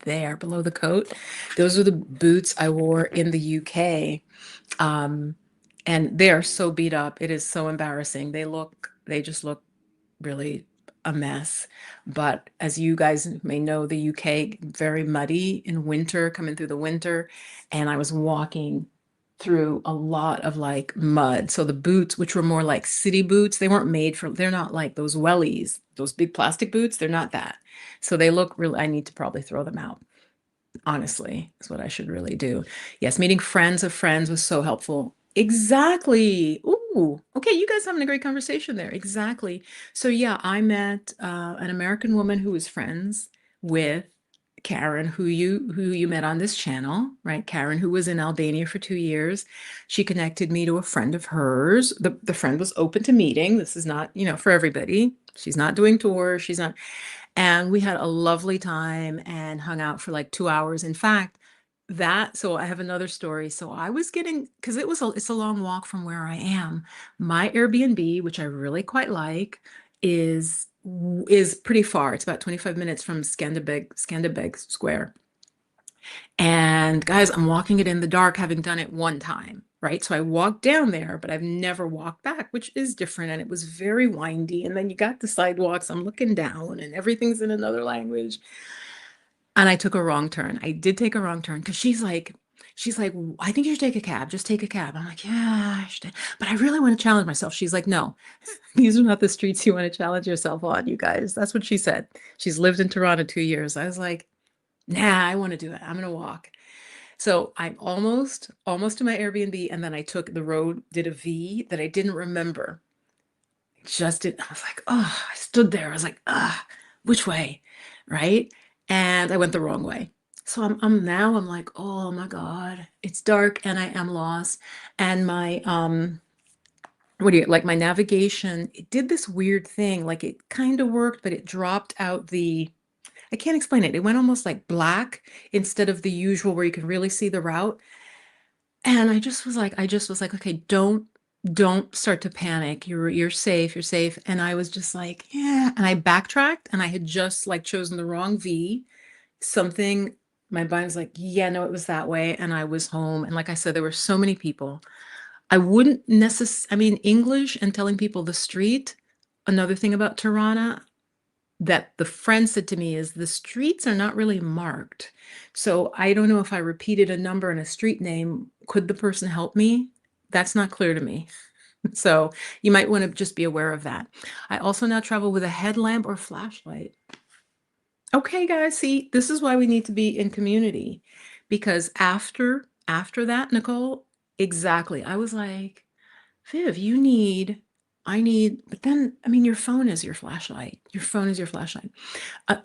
Speaker 1: there below the coat. Those are the boots I wore in the UK. Um, and they are so beat up. It is so embarrassing. They just look really a mess. But as you guys may know, the UK very muddy in winter, coming through the winter, and I was walking through a lot of like mud. So the boots, which were more like city boots, they're not like those wellies, those big plastic boots. They're not that. So they look really, I need to probably throw them out. Honestly, is what I should really do. Yes, meeting friends of friends was so helpful. Exactly. Ooh, okay, you guys having a great conversation there. Exactly. So yeah, I met an American woman who was friends with Karen, who you met on this channel, right? Karen, who was in Albania for 2 years. She connected me to a friend of hers. The friend was open to meeting. This is not, for everybody. She's not doing tours. She's not. And we had a lovely time and hung out for like 2 hours. In fact, so I have another story. So I was because it's a long walk from where I am. My Airbnb, which I really quite like, is pretty far. It's about 25 minutes from Skanderbeg Square. And guys, I'm walking it in the dark, having done it one time, right? So I walked down there, but I've never walked back, which is different. And it was very windy. And then you got the sidewalks, I'm looking down, and everything's in another language. And I took a wrong turn. I did take a wrong turn because she's like, I think you should take a cab. Just take a cab. I'm like, yeah, I should. But I really want to challenge myself. She's like, no, these are not the streets you want to challenge yourself on, you guys. That's what she said. She's lived in Tirana 2 years. I was like, nah, I want to do it. I'm going to walk. So I'm almost to my Airbnb, and then I took the road, did a V that I didn't remember. Just did. I was like, oh, I stood there. I was like, which way, right? And I went the wrong way. So I'm like, oh my God, it's dark and I am lost. And my my navigation, it did this weird thing. Like it kind of worked, but it dropped out I can't explain it. It went almost like black instead of the usual where you can really see the route. And I just was like, okay, don't start to panic. You're safe, you're safe. And I was just like, yeah. And I backtracked, and I had just like chosen the wrong V. Something, my mind was like, yeah, no, it was that way. And I was home. And like I said, there were so many people. I wouldn't necessarily, I mean, English and telling people the street. Another thing about Tirana that the friend said to me is the streets are not really marked. So I don't know if I repeated a number and a street name, could the person help me? That's not clear to me. So you might want to just be aware of that. I also now travel with a headlamp or flashlight. Okay, guys, see, this is why we need to be in community, because after that, Nicole, exactly. I was like, Viv, but then, I mean, your phone is your flashlight. Your phone is your flashlight.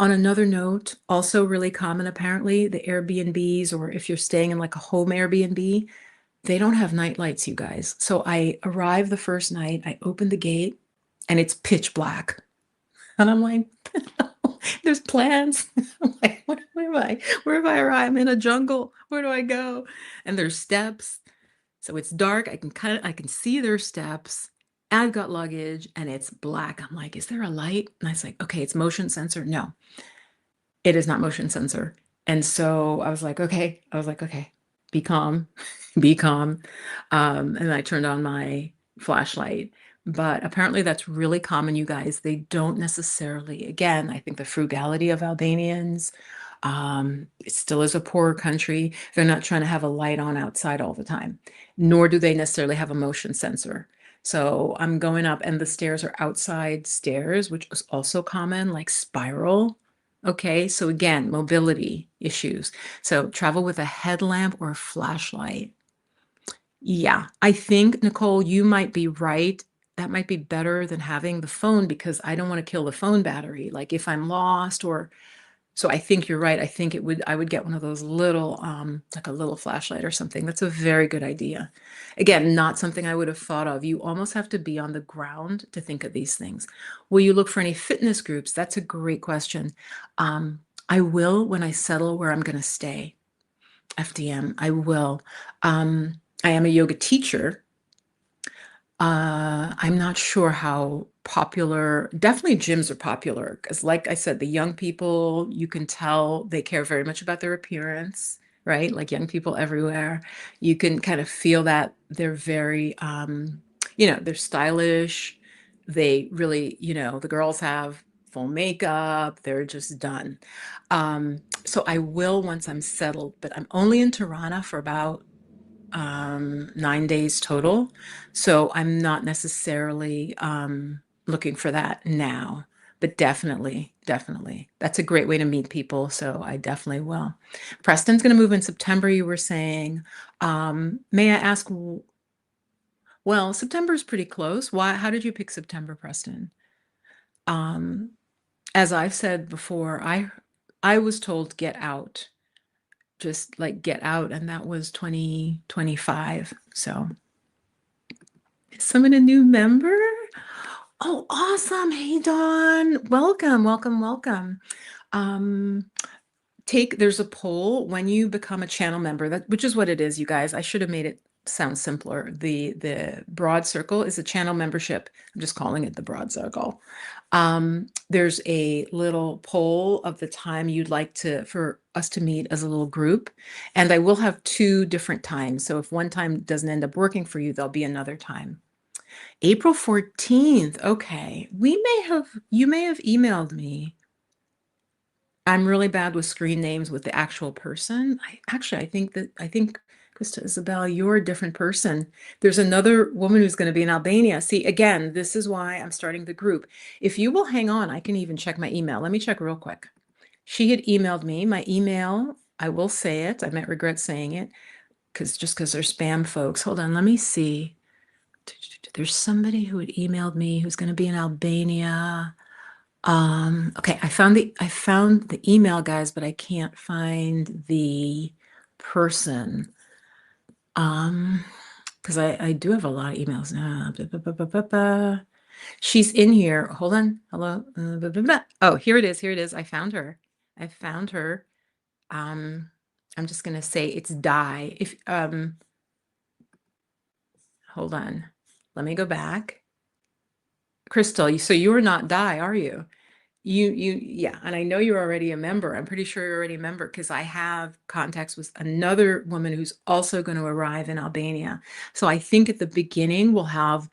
Speaker 1: On another note, also really common apparently, the Airbnbs, or if you're staying in like a home Airbnb, they don't have night lights, you guys. So I arrived the first night, I opened the gate, and it's pitch black. And I'm like, there's plants. I'm like, where am I? Where have I arrived? I'm in a jungle. Where do I go? And there's steps. So it's dark. I can see their steps. I've got luggage and it's black. I'm like, is there a light? And I was like, okay, it's motion sensor. No, it is not motion sensor. And so I was like, okay, be calm, be calm. And I turned on my flashlight. But apparently that's really common, you guys. They don't necessarily, again, I think the frugality of Albanians, it still is a poorer country. They're not trying to have a light on outside all the time, nor do they necessarily have a motion sensor. So I'm going up, and the stairs are outside stairs, which is also common, like spiral. Okay, so again, mobility issues. So travel with a headlamp or a flashlight. Yeah, I think, Nicole, you might be right. That might be better than having the phone because I don't want to kill the phone battery. Like if I'm lost or so I think you're right. I think I would get one of those little, like a little flashlight or something. That's a very good idea. Again, not something I would have thought of. You almost have to be on the ground to think of these things. Will you look for any fitness groups? That's a great question. I will when I settle where I'm going to stay. FDM, I will. I am a yoga teacher. I'm not sure how popular, definitely gyms are popular because, like I said, the young people, you can tell they care very much about their appearance, right? Like young people everywhere. You can kind of feel that they're very, they're stylish. They really, the girls have full makeup, they're just done. So I will once I'm settled, but I'm only in Tirana for about 9 days total. So I'm not necessarily looking for that now, but definitely, definitely. That's a great way to meet people. So I definitely will. Preston's going to move in September, you were saying. May I ask, well, September is pretty close. How did you pick September, Preston? Um, as I've said before, I was told get out, just like get out, and that was 2025. So is someone a new member? Oh, awesome. Hey, Dawn. Welcome, welcome, welcome. Um, there's a poll when you become a channel member, which is what it is, you guys. I should have made it sound simpler. The broad circle is a channel membership. I'm just calling it the broad circle. There's a little poll of the time you'd like for us to meet as a little group. And I will have two different times. So if one time doesn't end up working for you, there'll be another time. April 14th. Okay. You may have emailed me. I'm really bad with screen names with the actual person. I think Krista Isabel, you're a different person. There's another woman who's going to be in Albania. See, again, this is why I'm starting the group. If you will hang on, I can even check my email. Let me check real quick. She had emailed me. My email, I will say it. I might regret saying it because they're spam folks. Hold on, let me see. There's somebody who had emailed me who's going to be in Albania. Okay, I found the email, guys, but I can't find the person. Because I do have a lot of emails now. She's in here. Hold on. Hello. Oh, here it is. Here it is. I found her. I found her. Um, I'm just gonna say it's Di. If hold on. Let me go back. Crystal, so you're not Di, are you? Yeah, and I know you're already a member. I'm pretty sure you're already a member because I have contacts with another woman who's also going to arrive in Albania. So I think at the beginning we'll have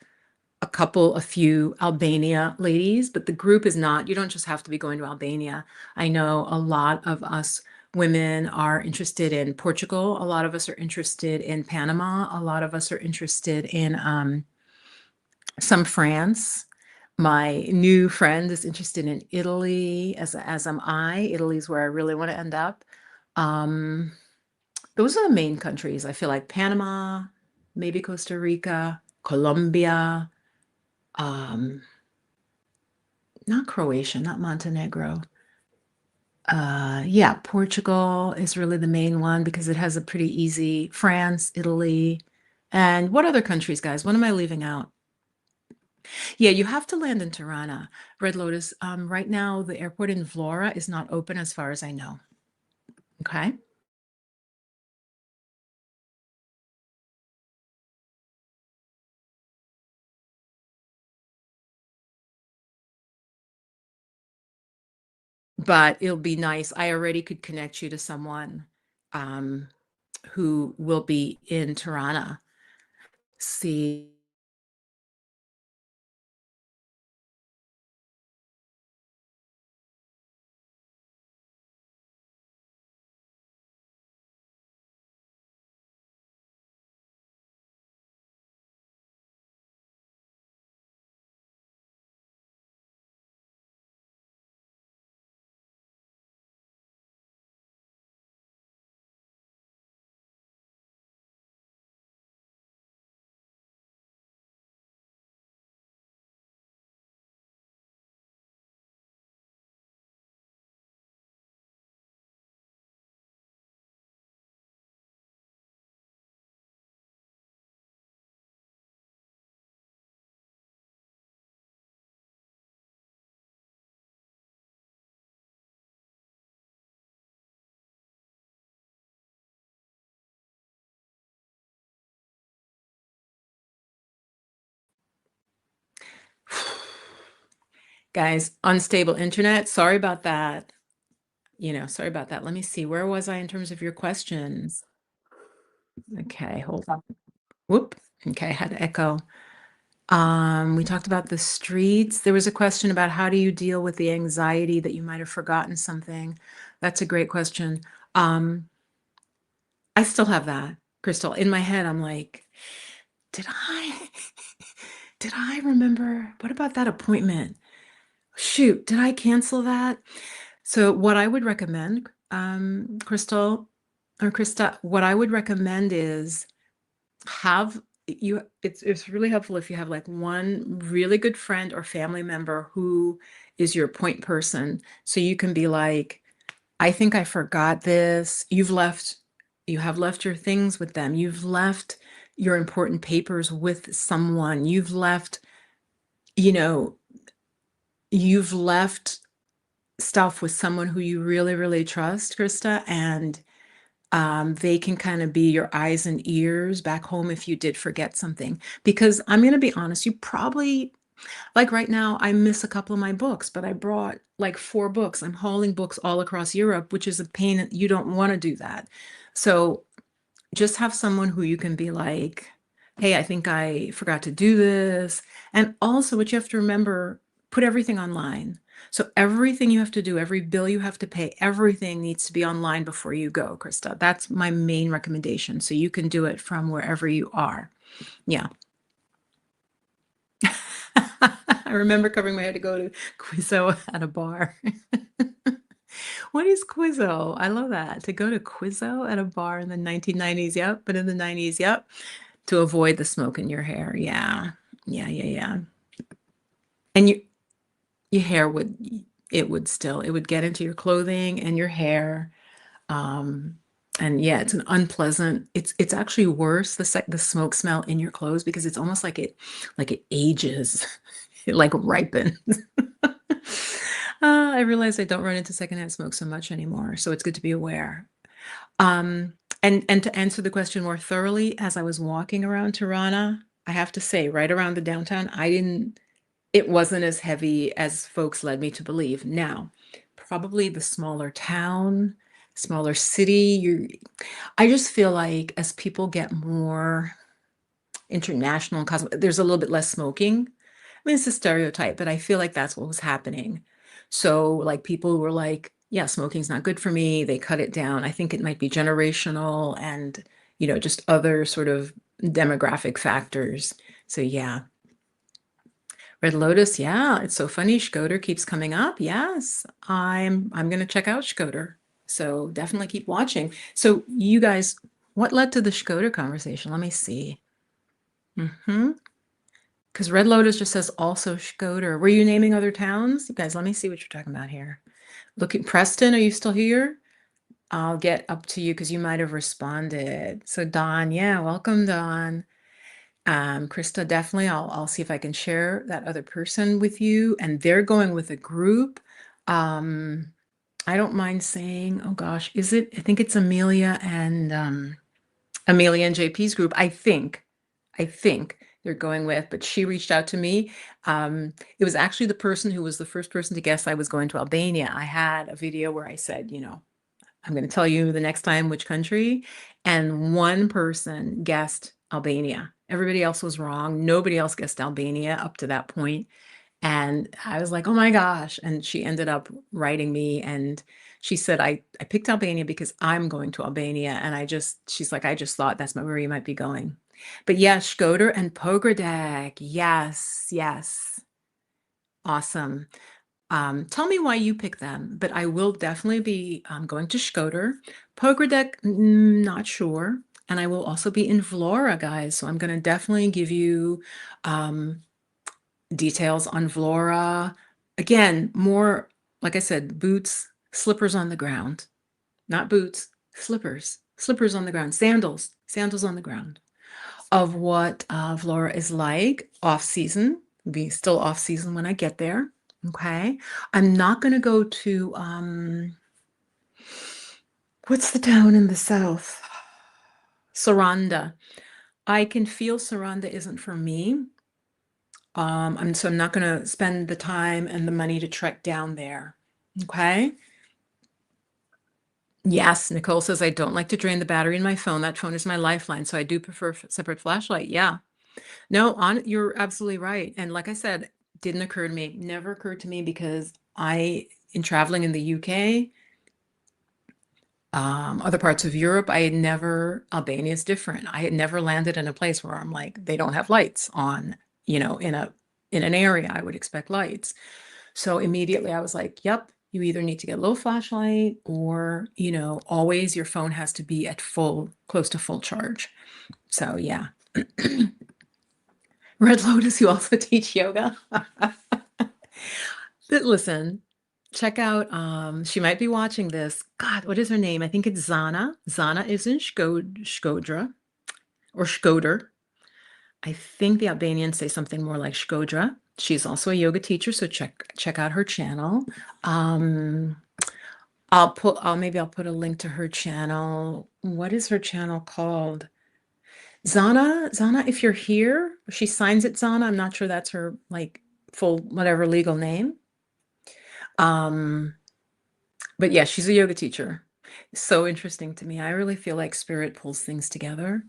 Speaker 1: a few Albania ladies, but the group is not, you don't just have to be going to Albania. I know a lot of us women are interested in Portugal. A lot of us are interested in Panama. A lot of us are interested in some France. My new friend is interested in Italy, as am I. Italy is where I really want to end up. Um, those are the main countries. I feel like Panama, maybe Costa Rica, Colombia, um, not Croatia, not Montenegro. Yeah, Portugal is really the main one because it has a pretty easy France, Italy, and what other countries, guys? What am I leaving out? Yeah, you have to land in Tirana. Red Lotus, right now the airport in Vlora is not open as far as I know. Okay. But it'll be nice. I already could connect you to someone um, who will be in Tirana. See, Guys, unstable internet. Sorry about that. Sorry about that. Let me see. Where was I in terms of your questions? Okay, hold on. Whoop. Okay, I had to echo. We talked about the streets. There was a question about how do you deal with the anxiety that you might have forgotten something. That's a great question. Um, I still have that, Crystal. In my head, I'm like, did I did I remember? What about that appointment? Shoot, did I cancel that? So what I would recommend, Crystal or Krista, what I would recommend is have you it's really helpful if you have like one really good friend or family member who is your point person. So you can be like, I think I forgot this. You have left your things with them. You've left your important papers with someone. You know, you've left stuff with someone who you really, really trust, Krista, and they can kind of be your eyes and ears back home if you did forget something. Because I'm going to be honest, you probably, like right now, I miss a couple of my books, but I brought like 4 books. I'm hauling books all across Europe, which is a pain. You don't want to do that. So just have someone who you can be like, hey, I think I forgot to do this. And also, what you have to remember, put everything online. So everything you have to do, every bill you have to pay, everything needs to be online before you go, Krista. That's my main recommendation. So you can do it from wherever you are. Yeah. I remember covering my head to go to Quizzo at a bar. What is Quizzo? I love that. To go to Quizzo at a bar in the 1990s. Yep. But in the 90s, yep. To avoid the smoke in your hair. Yeah. Yeah, yeah, yeah. And your hair it would get into your clothing and your hair. Um, and yeah, it's an unpleasant, it's actually worse, the smoke smell in your clothes because it's almost like it ages, it like ripens. I realize I don't run into secondhand smoke so much anymore, so it's good to be aware. Um, and to answer the question more thoroughly, as I was walking around Tirana, I have to say, right around the downtown, it wasn't as heavy as folks led me to believe. Now, probably the smaller town, smaller city, I just feel like as people get more international and there's a little bit less smoking. I mean, it's a stereotype, but I feel like that's what was happening. So, like, people were like, yeah, smoking's not good for me. They cut it down. I think it might be generational and, just other sort of demographic factors. So, yeah. Red Lotus, yeah, it's so funny. Shkoder keeps coming up. Yes, I'm gonna check out Shkoder. So definitely keep watching. So you guys, what led to the Shkoder conversation? Let me see. Mm-hmm. Because Red Lotus just says also Shkoder. Were you naming other towns? You guys, let me see what you're talking about here. Look at Preston, are you still here? I'll get up to you because you might have responded. So Don, yeah, welcome, Don. Krista, definitely. I'll see if I can share that other person with you. And they're going with a group. Um, I don't mind saying, oh gosh, is it? I think it's Amelia and JP's group. I think they're going with, but she reached out to me. It was actually the person who was the first person to guess I was going to Albania. I had a video where I said, I'm going to tell you the next time which country. And one person guessed Albania. Everybody else was wrong. Nobody else guessed Albania up to that point. And I was like, oh my gosh. And she ended up writing me and she said, I picked Albania because I'm going to Albania. And she's like, I just thought that's where you might be going. But yeah, Shkoder and Pogradec. Yes, yes. Awesome. Tell me why you picked them, but I will definitely be going to Shkoder. Pogradec, not sure. And I will also be in Vlora, guys. So I'm going to definitely give you um, details on Vlora. Again, more, like I said, boots, slippers on the ground. Not boots, slippers. Slippers on the ground. Sandals on the ground. Of what Vlora is like off season. Be still off season when I get there. Okay. I'm not going to go to, what's the town in the south? Saranda. I can feel Saranda isn't for me. So I'm not going to spend the time and the money to trek down there. Okay. Yes, Nicole says I don't like to drain the battery in my phone. That phone is my lifeline, so I do prefer separate flashlight. Yeah. No, you're absolutely right. And like I said, didn't occur to me, never occurred to me because in traveling in the UK, other parts of Europe, Albania is different. I had never landed in a place where I'm like, they don't have lights on, in an area I would expect lights. So immediately I was like, yep, you either need to get a low flashlight or, always your phone has to be at close to full charge. So yeah. Red Lotus, you also teach yoga. But listen, check out, she might be watching this. God, what is her name? I think it's Zana. Zana is in Shkodra or Shkoder. I think the Albanians say something more like Shkodra. She's also a yoga teacher, so check out her channel. Um, maybe I'll put a link to her channel. What is her channel called? Zana, if you're here, she signs it Zana. I'm not sure that's her like full whatever legal name. But yeah, she's a yoga teacher. So interesting to me. I really feel like spirit pulls things together.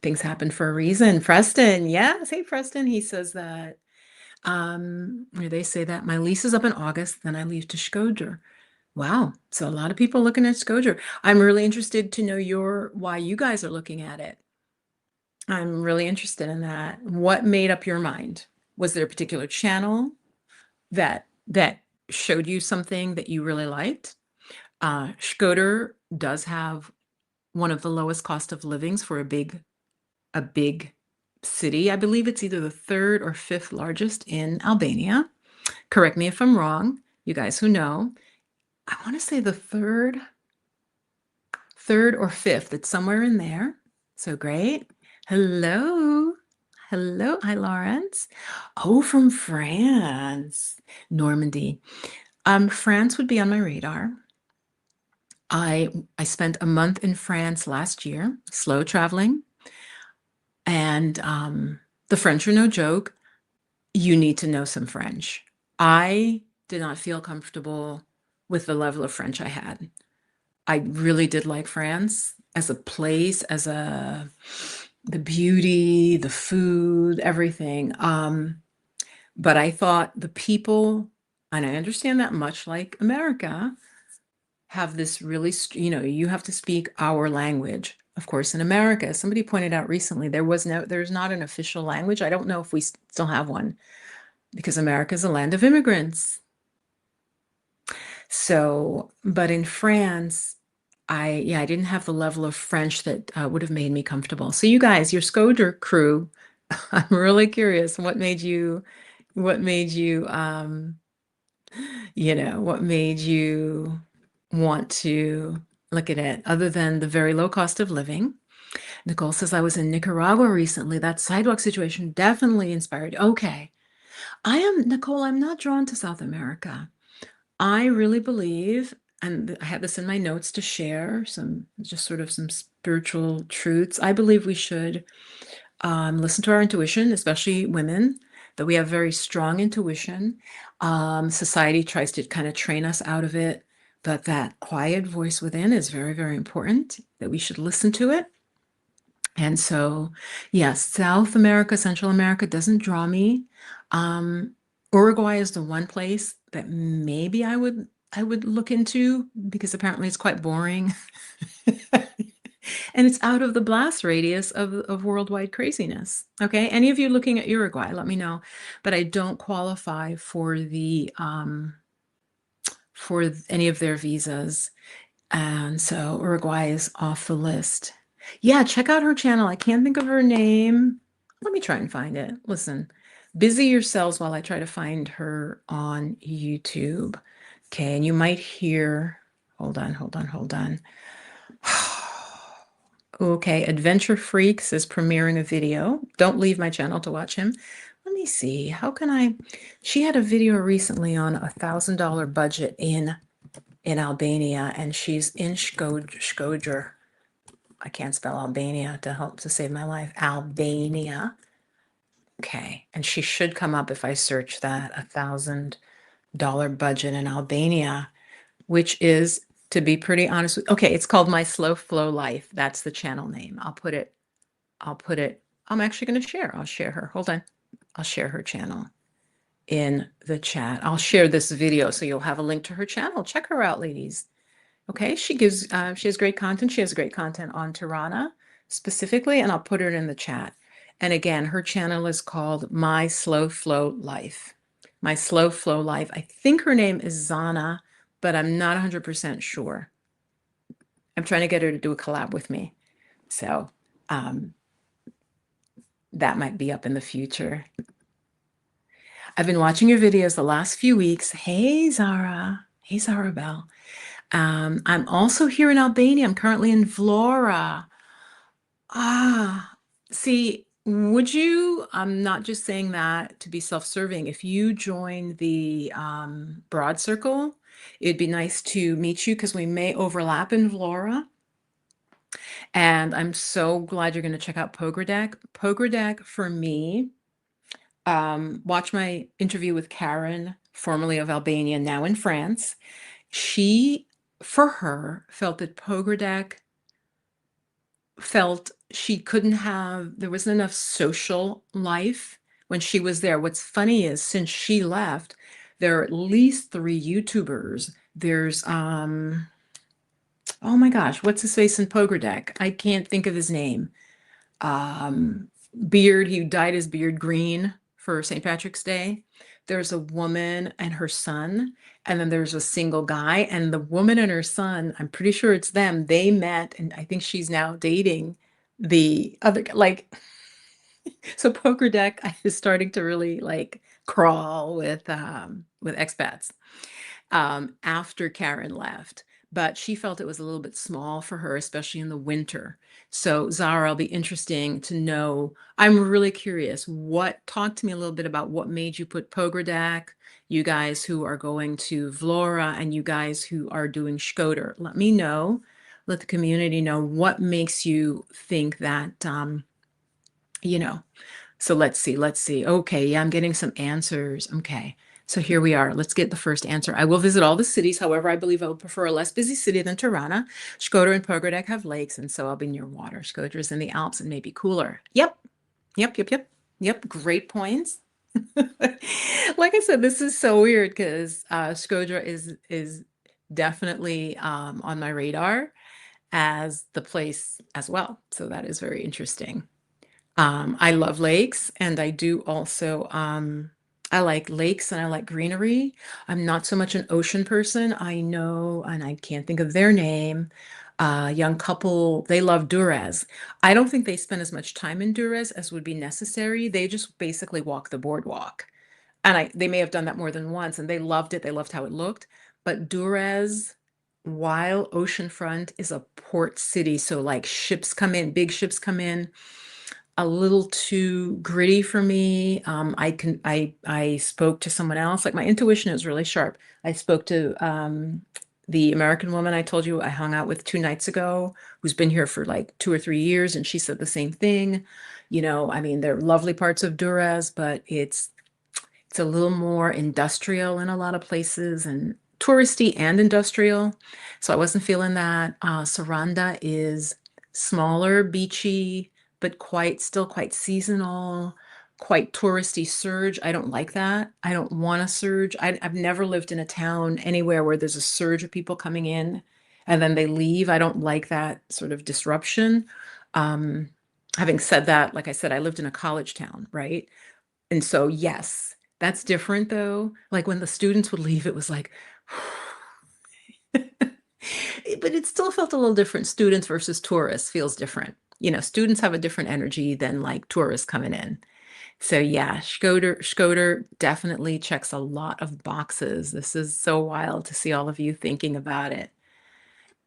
Speaker 1: Things happen for a reason. Preston, yes. Hey, Preston. He says that, or they say that my lease is up in August, then I leave to Shkodra. Wow. So a lot of people looking at Shkodra. I'm really interested to know why you guys are looking at it. I'm really interested in that. What made up your mind? Was there a particular channel that showed you something that you really liked? Shkodër does have one of the lowest cost of livings for a big city. I believe it's either the third or fifth largest in Albania. Correct me if I'm wrong, you guys who know. I want to say the third or fifth. It's somewhere in there. So great. Hello. Hello. Hi, Lawrence. Oh, from France. Normandy. France would be on my radar. I spent a month in France last year, slow traveling. And the French are no joke. You need to know some French. I did not feel comfortable with the level of French I had. I really did like France as a place, the beauty, the food, everything. But I thought the people, and I understand that much like America, have this really, you have to speak our language. Of course, in America, somebody pointed out recently, there's not an official language. I don't know if we still have one because America is a land of immigrants. So, but in France, I didn't have the level of French that would have made me comfortable. So you guys, your Scoder crew, I'm really curious what made you, what made you want to look at it other than the very low cost of living? Nicole says, I was in Nicaragua recently. That sidewalk situation definitely inspired. Okay. Nicole, I'm not drawn to South America. I really believe, and I have this in my notes to share, some spiritual truths. I believe we should listen to our intuition, especially women, that we have very strong intuition. Society tries to kind of train us out of it, but that quiet voice within is very, very important, that we should listen to it. And so, yes, South America, Central America doesn't draw me. Uruguay is the one place that maybe I would look into because apparently it's quite boring. And it's out of the blast radius of worldwide craziness. Okay. Any of you looking at Uruguay, let me know. But I don't qualify for any of their visas. And so Uruguay is off the list. Yeah, check out her channel. I can't think of her name. Let me try and find it. Listen, busy yourselves while I try to find her on YouTube. Okay, and you might hear, hold on. Okay, Adventure Freaks is premiering a video. Don't leave my channel to watch him. Let me see, she had a video recently on $1,000 budget in Albania, and she's in Shkodër. I can't spell Albania to save my life. Albania. Okay. And she should come up if I search that $1,000 budget in Albania, which is, to be pretty honest with, okay, it's called My Slow Flow Life. That's the channel name. I'll put it, I'm actually going to share. I'll share her. Hold on. I'll share her channel in the chat. I'll share this video so you'll have a link to her channel. Check her out, ladies. Okay, she has great content. She has great content on Tirana specifically, and I'll put it in the chat. And again, her channel is called My Slow Flow Life. My Slow Flow Life. I think her name is Zana, but I'm not 100% sure. I'm trying to get her to do a collab with me. So um, that might be up in the future. I've been watching your videos the last few weeks. Hey, Zara. Hey, Zara Bell. I'm also here in Albania. I'm currently in Vlora. Ah, see, would you, I'm not just saying that to be self-serving. If you join the Broad Circle, it'd be nice to meet you because we may overlap in Vlora. And I'm so glad you're going to check out Pogradec. Pogradec for me, watch my interview with Karen, formerly of Albania, now in France. She, for her, felt that Pogradec felt she couldn't have, there wasn't enough social life when she was there. What's funny is since she left, there are at least 3 YouTubers. There's, oh my gosh, what's his face in Pogradec? I can't think of his name. Um, Beard, he dyed his beard green for St. Patrick's Day. There's a woman and her son, and then there's a single guy, and the woman and her son, I'm pretty sure it's them. They met, and I think she's now dating the other, like, so Poker Deck is starting to really like crawl with expats after Karen left. But she felt it was a little bit small for her, especially in the winter. So Zara, it'll be interesting to know. I'm really curious. Talk to me a little bit about what made you put Pogradak, you guys who are going to Vlora, and you guys who are doing Shkoder. Let me know. Let the community know what makes you think that, you know. So let's see. Okay, yeah, I'm getting some answers. Okay. So here we are. Let's get the first answer. I will visit all the cities. However, I believe I would prefer a less busy city than Tirana. Shkodër and Pogradec have lakes, and so I'll be near water. Shkodër is in the Alps and maybe cooler. Yep. Great points. Like I said, this is so weird because Shkodër is definitely on my radar as the place as well. So that is very interesting. I love lakes, and I do also, I like lakes and I like greenery. I'm not so much an ocean person. I know, and I can't think of their name. Young couple, they love Durez. I don't think they spend as much time in Durez as would be necessary. They just basically walk the boardwalk. And they may have done that more than once, and they loved it. They loved how it looked. But Durez, while oceanfront, is a port city. So like ships come in, big ships come in, a little too gritty for me. I spoke to someone else, like my intuition is really sharp. I spoke to the American woman I told you I hung out with 2 nights ago, who's been here for like 2 or 3 years, and she said the same thing. I mean, there are lovely parts of Durez, but it's a little more industrial in a lot of places, and touristy and industrial. So I wasn't feeling that. Saranda is smaller, beachy, but still quite seasonal, quite touristy surge. I don't like that. I don't want a surge. I've never lived in a town anywhere where there's a surge of people coming in and then they leave. I don't like that sort of disruption. Um, Having said that, like I said, I lived in a college town, right? And so, yes, that's different though. Like when the students would leave, it was like, but it still felt a little different. Students versus tourists feels different. Students have a different energy than like tourists coming in. So yeah, Shkoder definitely checks a lot of boxes. This is so wild to see all of you thinking about it.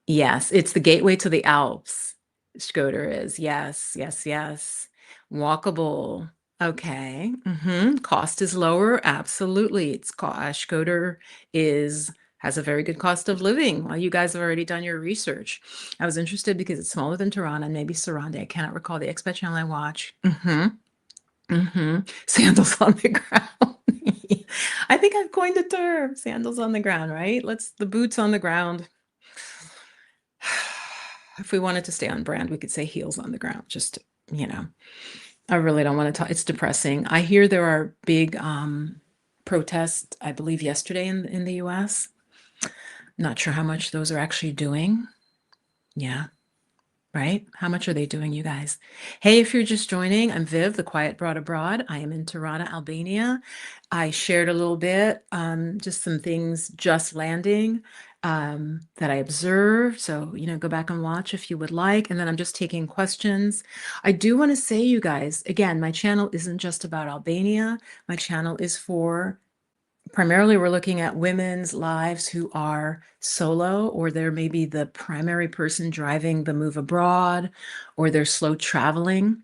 Speaker 1: Yes, it's the gateway to the Alps. Shkoder is. Yes. Walkable. Okay. Cost is lower. Absolutely. Shkoder has a very good cost of living. Well, you guys have already done your research. I was interested because it's smaller than Tirana and maybe Saranda. I cannot recall the expat channel I watch. Sandals on the ground. I think I've coined the term, sandals on the ground, right? Let's the boots on the ground. If we wanted to stay on brand, we could say heels on the ground. Just, you know, I really don't want to talk. It's depressing. I hear there are big protests, I believe yesterday in the US. Not sure how much those are actually doing. Yeah. Right? How much are they doing, you guys? Hey, if you're just joining, I'm Viv, the Quiet Broad Abroad. I am in Tirana, Albania. I shared a little bit, just some things just landing that I observed. So, go back and watch if you would like. And then I'm just taking questions. I do want to say, you guys, again, my channel isn't just about Albania. My channel is for primarily, we're looking at women's lives who are solo, or they're maybe the primary person driving the move abroad, or they're slow traveling.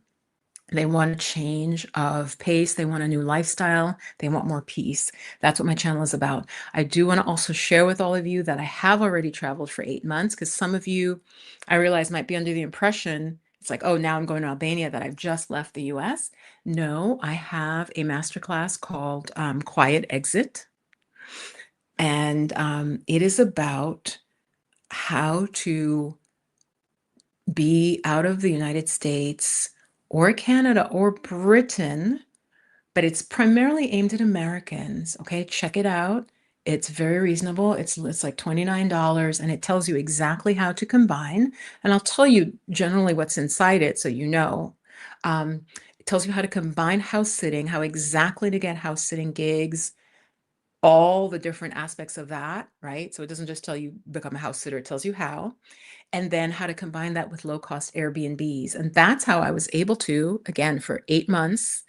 Speaker 1: They want a change of pace. They want a new lifestyle. They want more peace. That's what my channel is about. I do want to also share with all of you that I have already traveled for 8 months, because some of you, I realize, might be under the impression it's like, oh, now I'm going to Albania, that I've just left the US. No, I have a masterclass called Quiet Exit. And it is about how to be out of the United States or Canada or Britain, but it's primarily aimed at Americans. Okay, check it out. It's very reasonable. It's like $29, and it tells you exactly how to combine. And I'll tell you generally what's inside it so you know. It tells you how to combine house sitting, how exactly to get house sitting gigs, all the different aspects of that, right? So it doesn't just tell you become a house sitter, it tells you how, and then how to combine that with low-cost Airbnbs. And that's how I was able to, again, for 8 months,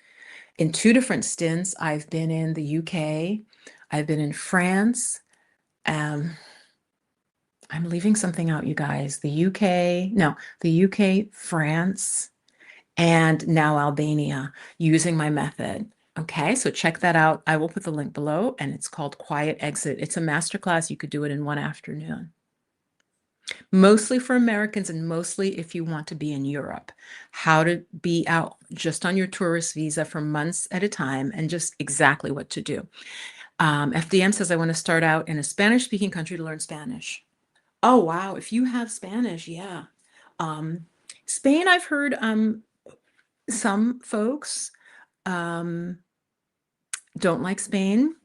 Speaker 1: in 2 different stints. I've been in the UK, I've been in France. I'm leaving something out, you guys. The UK, France, and now Albania, using my method. Okay, so check that out. I will put the link below, and it's called Quiet Exit. It's a masterclass. You could do it in one afternoon. Mostly for Americans, and mostly if you want to be in Europe. How to be out just on your tourist visa for months at a time, and just exactly what to do. FDM says, I want to start out in a Spanish-speaking country to learn Spanish. Oh, wow. If you have Spanish, yeah. Spain, I've heard some folks don't like Spain.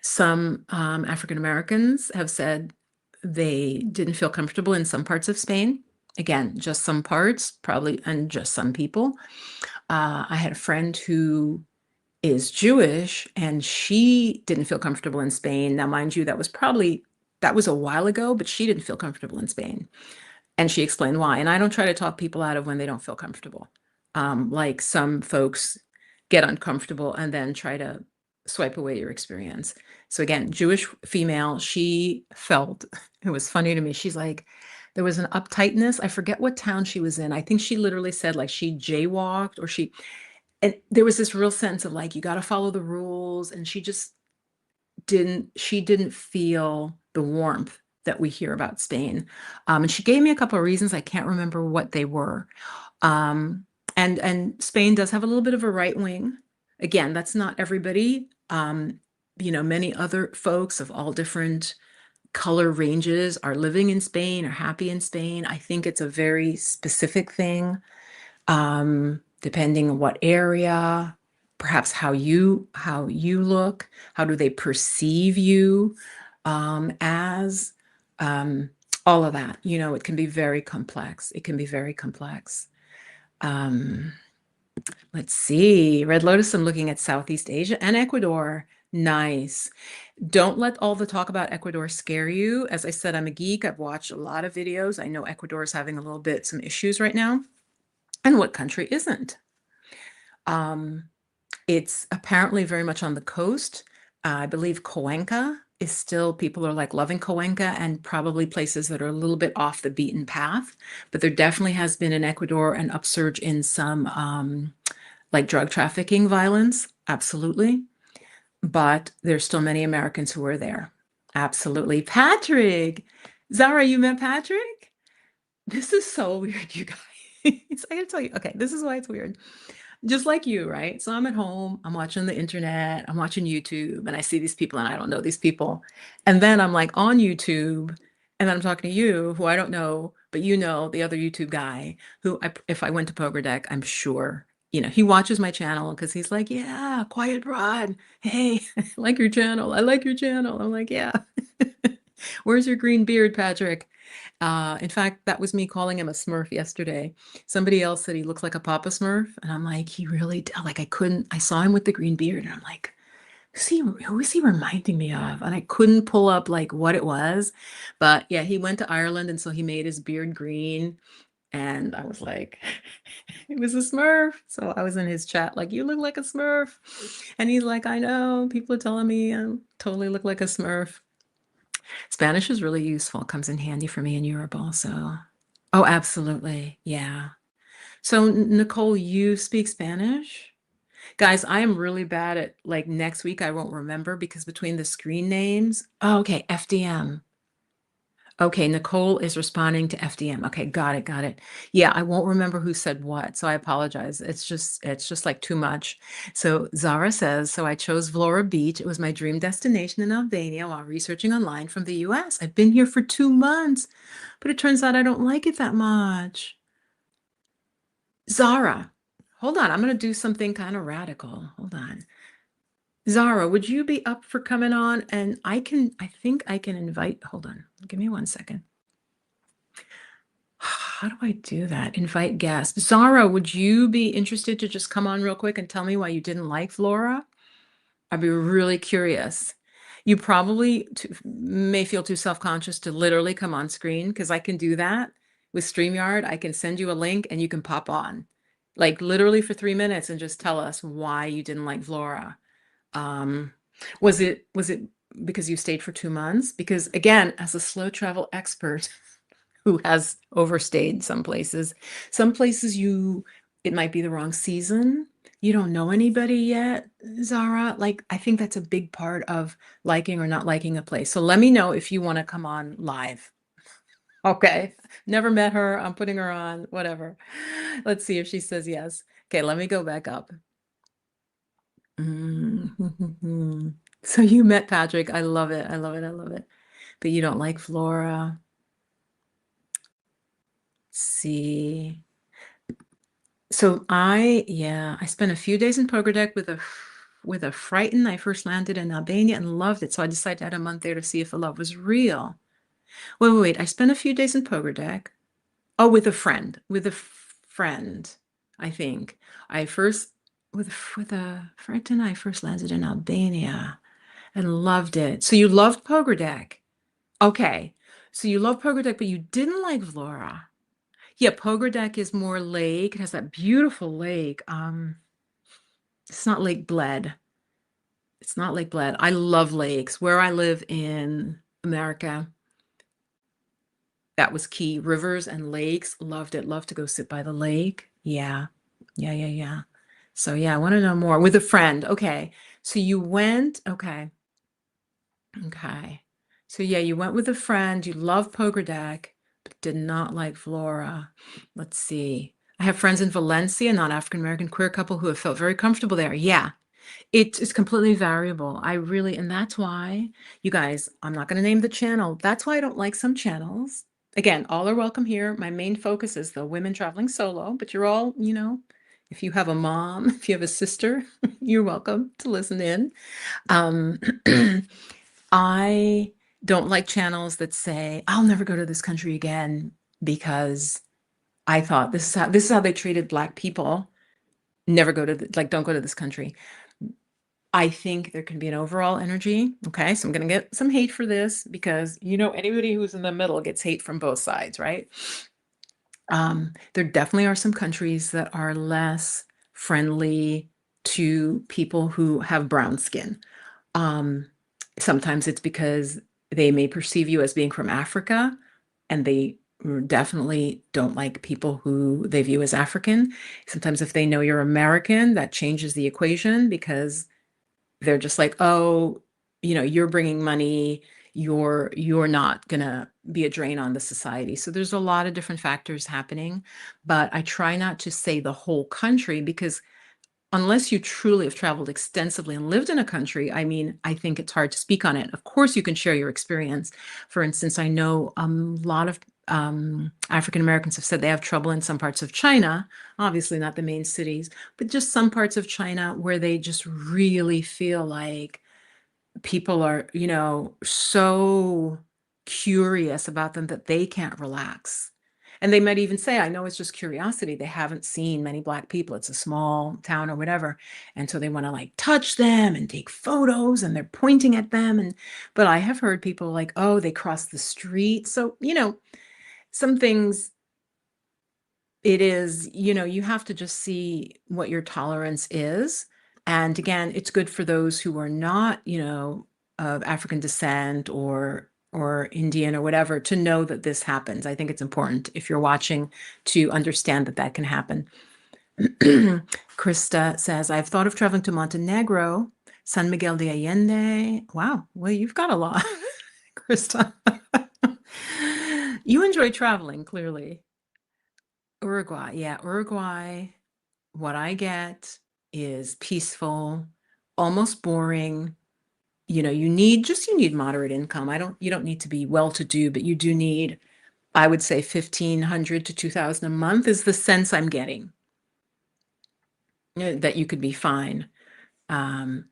Speaker 1: Some African Americans have said they didn't feel comfortable in some parts of Spain. Again, just some parts, probably, and just some people. I had a friend who is Jewish, and she didn't feel comfortable in Spain. Now, mind you, that was a while ago, but she didn't feel comfortable in Spain. And she explained why. And I don't try to talk people out of when they don't feel comfortable. Like some folks get uncomfortable and then try to swipe away your experience. So again, Jewish female, she felt, it was funny to me. She's like, there was an uptightness. I forget what town she was in. I think she literally said like she jaywalked, and there was this real sense of like, you got to follow the rules. And she didn't feel the warmth that we hear about Spain. And she gave me a couple of reasons. I can't remember what they were. And Spain does have a little bit of a right wing. Again, that's not everybody. Many other folks of all different color ranges are living in Spain or happy in Spain. I think it's a very specific thing, depending on what area, perhaps how you look, how do they perceive you as all of that. It can be very complex. It can be very complex. Let's see. Red Lotus, I'm looking at Southeast Asia and Ecuador. Nice. Don't let all the talk about Ecuador scare you. As I said, I'm a geek. I've watched a lot of videos. I know Ecuador is having some issues right now. And what country isn't? It's apparently very much on the coast. I believe Cuenca is still, people are like loving Cuenca, and probably places that are a little bit off the beaten path. But there definitely has been in Ecuador an upsurge in some like drug trafficking violence. Absolutely. But there's still many Americans who are there. Absolutely. Patrick, Zara, you met Patrick? This is so weird, you guys. I gotta tell you. Okay, this is why it's weird. Just like you, right? So I'm at home, I'm watching the internet, I'm watching YouTube, and I see these people and I don't know these people. And then I'm like on YouTube, and then I'm talking to you, who I don't know, but you know the other YouTube guy who if I went to Poker Deck, I'm sure, he watches my channel because he's like, yeah, Quiet Broad. Hey, I like your channel. I like your channel. I'm like, yeah. Where's your green beard, Patrick? In fact, that was me calling him a Smurf yesterday. Somebody else said he looks like a Papa Smurf, and I'm like, he really, like, I saw him with the green beard, and I'm like, who is he reminding me of? And I couldn't pull up like what it was, but yeah, he went to Ireland, and so he made his beard green, and I was like, it was a Smurf. So I was in his chat like, you look like a Smurf, and he's like, I know, people are telling me I totally look like a Smurf. Spanish is really useful. It comes in handy for me in Europe also. Oh, absolutely. Yeah. So, Nicole, you speak Spanish? Guys, I am really bad at like next week. I won't remember because between the screen names. Oh, okay. FDM. Okay. Nicole is responding to FDM. Okay. Got it. Got it. Yeah. I won't remember who said what. So I apologize. It's just like too much. So Zara says, so I chose Vlora Beach. It was my dream destination in Albania while researching online from the US. I've been here for 2 months, but it turns out I don't like it that much. Zara, hold on. I'm going to do something kind of radical. Hold on. Zara, would you be up for coming on? And I think I can invite, hold on. Give me 1 second. How do I do that? Invite guests. Zara, would you be interested to just come on real quick and tell me why you didn't like Flora? I'd be really curious. You probably may feel too self-conscious to literally come on screen because I can do that with StreamYard. I can send you a link and you can pop on, like literally for 3 minutes and just tell us why you didn't like Flora. Um, was it because you stayed for 2 months? Because again, as a slow travel expert who has overstayed some places it might be the wrong season. You don't know anybody yet, Zara. Like, I think that's a big part of liking or not liking a place. So let me know if you want to come on live. Okay. Never met her. I'm putting her on, whatever. Let's see if she says yes. Okay, let me go back up. Mhm. So you met Patrick. I love it. I love it. I love it. But you don't like Flora. See. So I spent a few days in Poker Deck with a frightened. I first landed in Albania and loved it. So I decided to add a month there to see if the love was real. Wait. I spent a few days in Poker Deck. Oh, with a friend, I think. I first with a friend and I first landed in Albania and loved it. So you loved Poker Deck. Okay. So you love Poker Deck, but you didn't like Vlora. Yeah, Poker Deck is more lake. It has that beautiful lake. It's not Lake Bled. It's not Lake Bled. I love lakes. Where I live in America, that was key. Rivers and lakes. Loved it. Loved to go sit by the lake. Yeah. Yeah. So yeah, I want to know more. With a friend. Okay. So you went, okay. Okay. So yeah, you went with a friend. You love Poker Deck, but did not like Flora. Let's see. I have friends in Valencia, non-African American queer couple who have felt very comfortable there. Yeah, it's completely variable. And that's why, you guys, I'm not going to name the channel. That's why I don't like some channels. Again, all are welcome here. My main focus is the women traveling solo, but you're all, if you have a mom, if you have a sister, you're welcome to listen in. Um, I don't like channels that say, I'll never go to this country again because I thought this is how they treated Black people. Never go to don't go to this country. I think there can be an overall energy. Okay, so I'm going to get some hate for this because anybody who's in the middle gets hate from both sides, right? There definitely are some countries that are less friendly to people who have brown skin. Um, Sometimes it's because they may perceive you as being from Africa, and they definitely don't like people who they view as African. Sometimes if they know you're American, that changes the equation because they're just like, oh, you're bringing money, you're not gonna be a drain on the society. So there's a lot of different factors happening, but I try not to say the whole country because unless you truly have traveled extensively and lived in a country, I mean, I think it's hard to speak on it. Of course, you can share your experience. For instance, I know a lot of African Americans have said they have trouble in some parts of China, obviously not the main cities, but just some parts of China where they just really feel like people are, so curious about them that they can't relax. And they might even say, I know it's just curiosity. They haven't seen many Black people. It's a small town or whatever. And so they want to like touch them and take photos and they're pointing at them. But I have heard people like, oh, they cross the street. So, some things it is, you have to just see what your tolerance is. And again, it's good for those who are not, of African descent or Indian or whatever to know that this happens. I think it's important if you're watching to understand that that can happen. Krista says, I've thought of traveling to Montenegro, San Miguel de Allende. Wow, well, you've got a lot, Krista. You enjoy traveling, clearly. Uruguay, yeah, Uruguay. What I get is peaceful, almost boring. You need moderate income. You don't need to be well-to-do, but you do need, I would say 1,500 to 2,000 a month is the sense I'm getting, that you could be fine. Krista,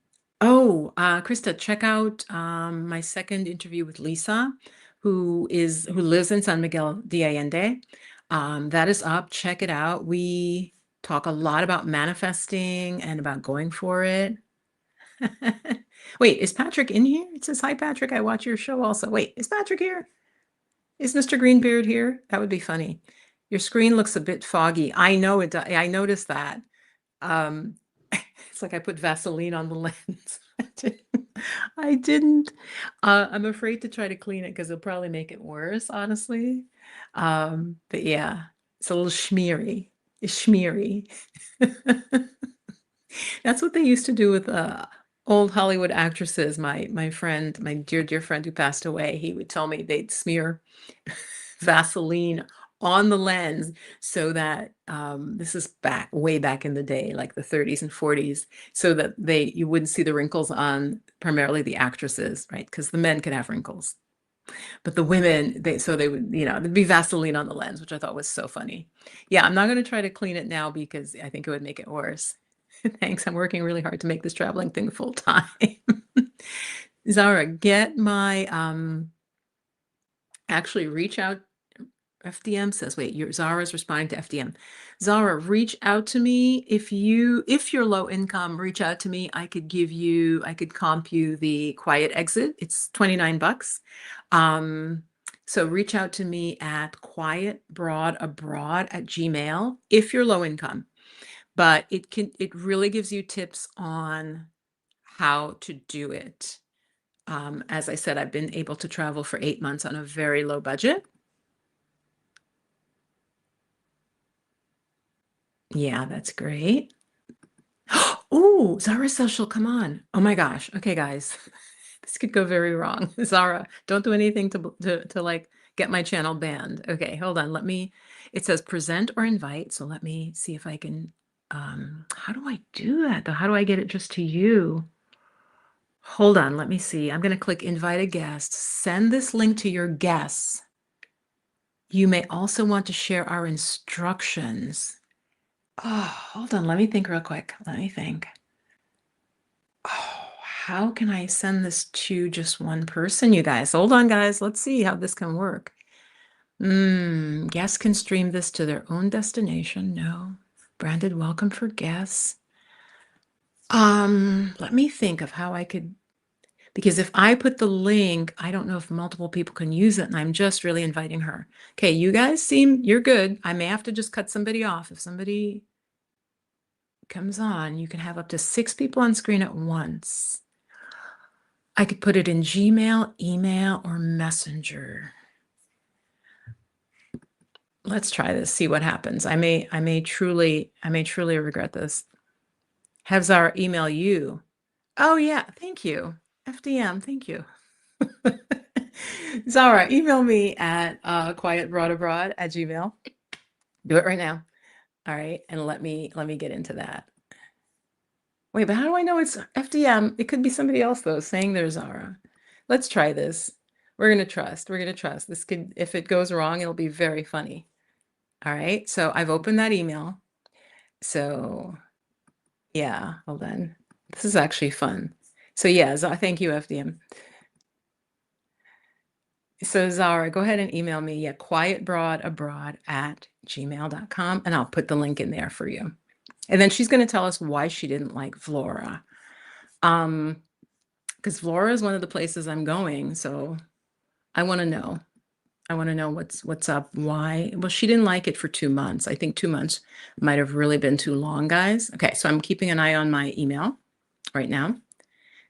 Speaker 1: check out my second interview with Lisa, who lives in San Miguel de Allende. That is up. Check it out. We talk a lot about manifesting and about going for it. Wait, is Patrick in here? It says, hi, Patrick. I watch your show also. Wait, is Patrick here? Is Mr. Greenbeard here? That would be funny. Your screen looks a bit foggy. I know it. I noticed that. Um, it's like I put Vaseline on the lens. I didn't. I'm afraid to try to clean it because it'll probably make it worse, honestly. But yeah, it's a little schmeary. It's schmeary. That's what they used to do with old Hollywood actresses. My friend, my dear friend who passed away, he would tell me they'd smear Vaseline on the lens so that this is way back in the day, like the 30s and 40s, so that you wouldn't see the wrinkles on primarily the actresses, right? Because the men could have wrinkles, but the women, they would, there'd be Vaseline on the lens, which I thought was so funny. Yeah, I'm not going to try to clean it now because I think it would make it worse. Thanks. I'm working really hard to make this traveling thing full time. Zara, get my actually reach out. FDM says, wait, Zara's responding to FDM. Zara, reach out to me. If you're low income, reach out to me. I could comp you the quiet exit. It's $29. So reach out to me at quietbroadabroad@gmail if you're low income. But it really gives you tips on how to do it. As I said, I've been able to travel for 8 months on a very low budget. Yeah, that's great. Oh, Zara says she'll come on. Oh my gosh. Okay, guys, this could go very wrong. Zara, don't do anything to like get my channel banned. Okay, hold on. It says present or invite. So let me see if I can, how do I do that though? How do I get it just to you? Hold on, let me see. I'm going to click invite a guest. Send this link to your guests. You may also want to share our instructions. Oh, hold on. Let me think real quick. Let me think. Oh, how can I send this to just one person, you guys? Hold on, guys. Let's see how this can work. Guests can stream this to their own destination. No. Branded welcome for guests. Let me think of how I could, because if I put the link, I don't know if multiple people can use it, and I'm just really inviting her. Okay, you guys you're good. I may have to just cut somebody off. If somebody comes on, you can have up to 6 people on screen at once. I could put it in Gmail, email, or Messenger. Let's try this, see what happens. I may truly regret this. Have Zara email you. Oh yeah, thank you. FDM, thank you. Zara, email me at quietbroadabroad@gmail. Do it right now. All right, and let me get into that. Wait, but how do I know it's FDM? It could be somebody else though, saying they're Zara. Let's try this. We're gonna trust. We're gonna trust. This could, if it goes wrong, it'll be very funny. All right. So I've opened that email. So yeah, hold on. This is actually fun. So yeah, thank you, FDM. So Zara, go ahead and email me, yeah, quietbroadabroad@gmail.com, and I'll put the link in there for you. And then she's going to tell us why she didn't like Flora. Because Flora is one of the places I'm going, so I want to know. I want to know what's up, why. Well, she didn't like it for 2 months. I think 2 months might have really been too long, guys. Okay, so I'm keeping an eye on my email right now.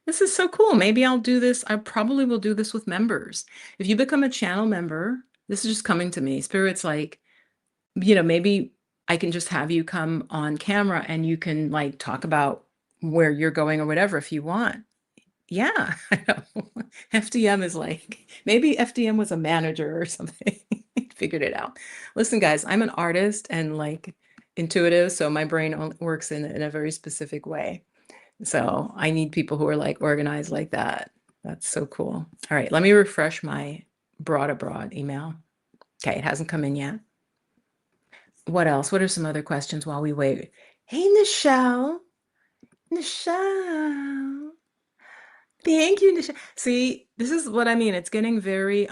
Speaker 1: This is so cool. Maybe I'll do this. I probably will do this with members. If you become a channel member, this is just coming to me. Spirit's like, maybe I can just have you come on camera and you can like talk about where you're going or whatever if you want. Yeah, I know. FDM is like, maybe FDM was a manager or something. Figured it out. Listen, guys, I'm an artist and like intuitive, so my brain works in a very specific way. So I need people who are like organized like that. That's so cool. All right, let me refresh my broad abroad email. Okay, it hasn't come in yet. What else? What are some other questions while we wait? Hey, Nichelle. Nichelle. Thank you, Nichelle. See, this is what I mean. It's getting very,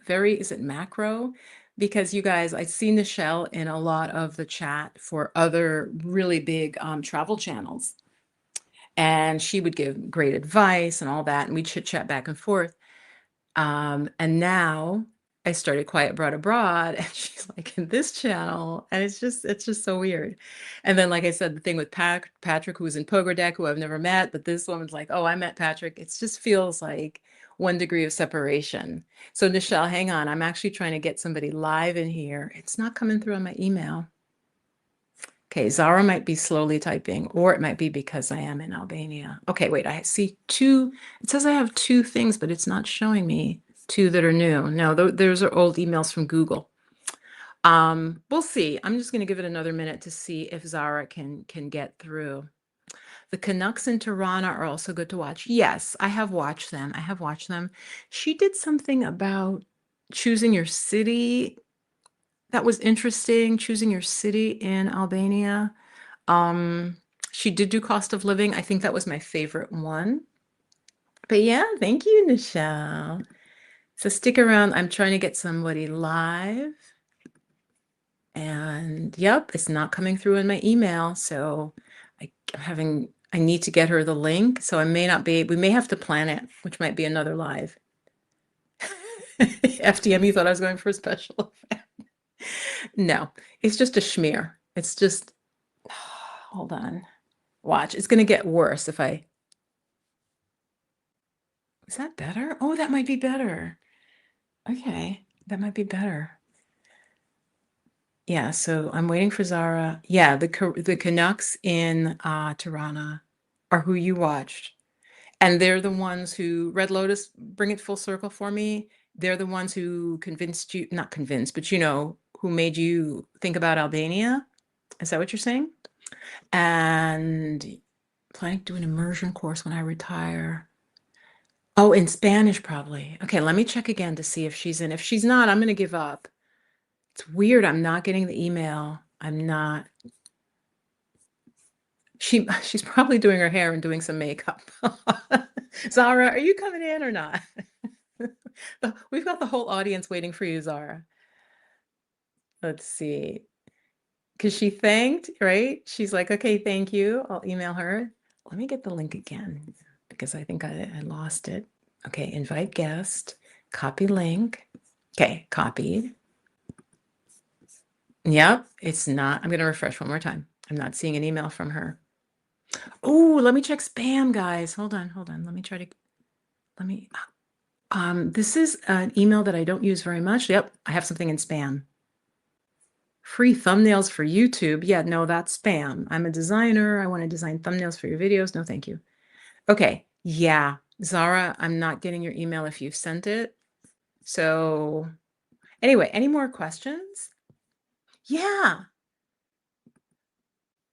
Speaker 1: is it macro? Because you guys, I see Nichelle in a lot of the chat for other really big travel channels. And she would give great advice and all that. And we chit chat back and forth. And now I started Quiet Broad Abroad, and she's like in this channel, and it's just so weird. And then, like I said, the thing with Patrick, who's in Poker Deck, who I've never met, but this woman's like, oh, I met Patrick. It just feels like 1 degree of separation. So, Nichelle, hang on. I'm actually trying to get somebody live in here. It's not coming through on my email. Okay, Zara might be slowly typing, or it might be because I am in Albania. Okay, wait, I see two. It says I have two things, but it's not showing me two that are new. No, those are old emails from Google. We'll see. I'm just going to give it another minute to see if Zara can get through. The Canucks in Tirana are also good to watch. Yes, I have watched them. I have watched them. She did something about choosing your city. That was interesting, choosing your city in Albania. Um, she did do cost of living. I think that was my favorite one. But yeah, thank you, Nichelle. So stick around. I'm trying to get somebody live. And yep, it's not coming through in my email. So I need to get her the link. So I may not be, we may have to plan it, which might be another live. FDM, you thought I was going for a special event. No, it's just a schmear. It's just, hold on. Watch. It's going to get worse if I. Is that better? Oh, that might be better. Okay, that might be better. Yeah, so I'm waiting for Zara. Yeah, the Canucks in Tirana are who you watched. And they're the ones who, Red Lotus, bring it full circle for me. They're the ones who convinced you, not convinced, but who made you think about Albania. Is that what you're saying? And planning to do an immersion course when I retire. Oh, in Spanish, probably. Okay, let me check again to see if she's in. If she's not, I'm going to give up. It's weird. I'm not getting the email. I'm not. She's probably doing her hair and doing some makeup. Zara, are you coming in or not? We've got the whole audience waiting for you, Zara. Let's see. Because she thanked, right? She's like, okay, thank you. I'll email her. Let me get the link again because I think I lost it. Okay, invite guest, copy link. Okay, copied. Yep, it's not. I'm going to refresh one more time. I'm not seeing an email from her. Oh, let me check spam, guys. Hold on. Let me try to, let me, this is an email that I don't use very much. Yep, I have something in spam. Free thumbnails for YouTube. Yeah, no, that's spam. I'm a designer. I want to design thumbnails for your videos. No, thank you. Okay, yeah. Zara, I'm not getting your email if you've sent it. So anyway, any more questions? Yeah.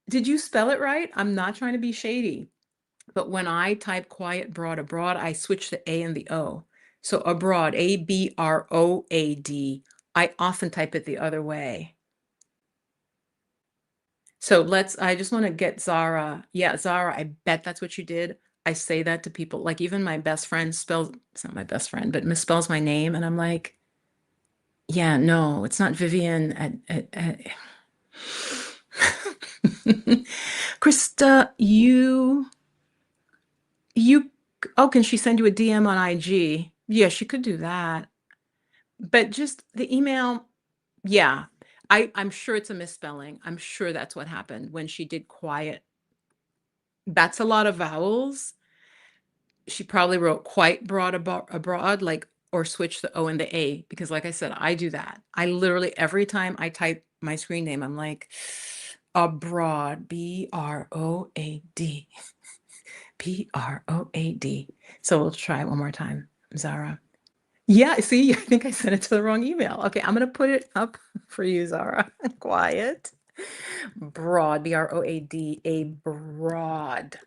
Speaker 1: Did you spell it right? I'm not trying to be shady. But when I type quiet broad abroad, I switch the A and the O. So abroad, Abroad. I often type it the other way. So I just want to get Zara. Yeah, Zara, I bet that's what you did. I say that to people. Like even my best friend it's not my best friend, but misspells my name. And I'm like, yeah, no, it's not Vivian Krista, you, oh, can she send you a DM on IG? Yeah, she could do that. But just the email, yeah. I'm sure it's a misspelling. I'm sure that's what happened when she did quiet. That's a lot of vowels. She probably wrote quite abroad, like, or switch the O and the A, because like I said, I do that. I literally, every time I type my screen name, I'm like, abroad, Broad, Broad. So we'll try it one more time, Zara. Yeah, see, I think I sent it to the wrong email. Okay, I'm gonna put it up for you, Zara. Quiet. Broad, Broad, a broad.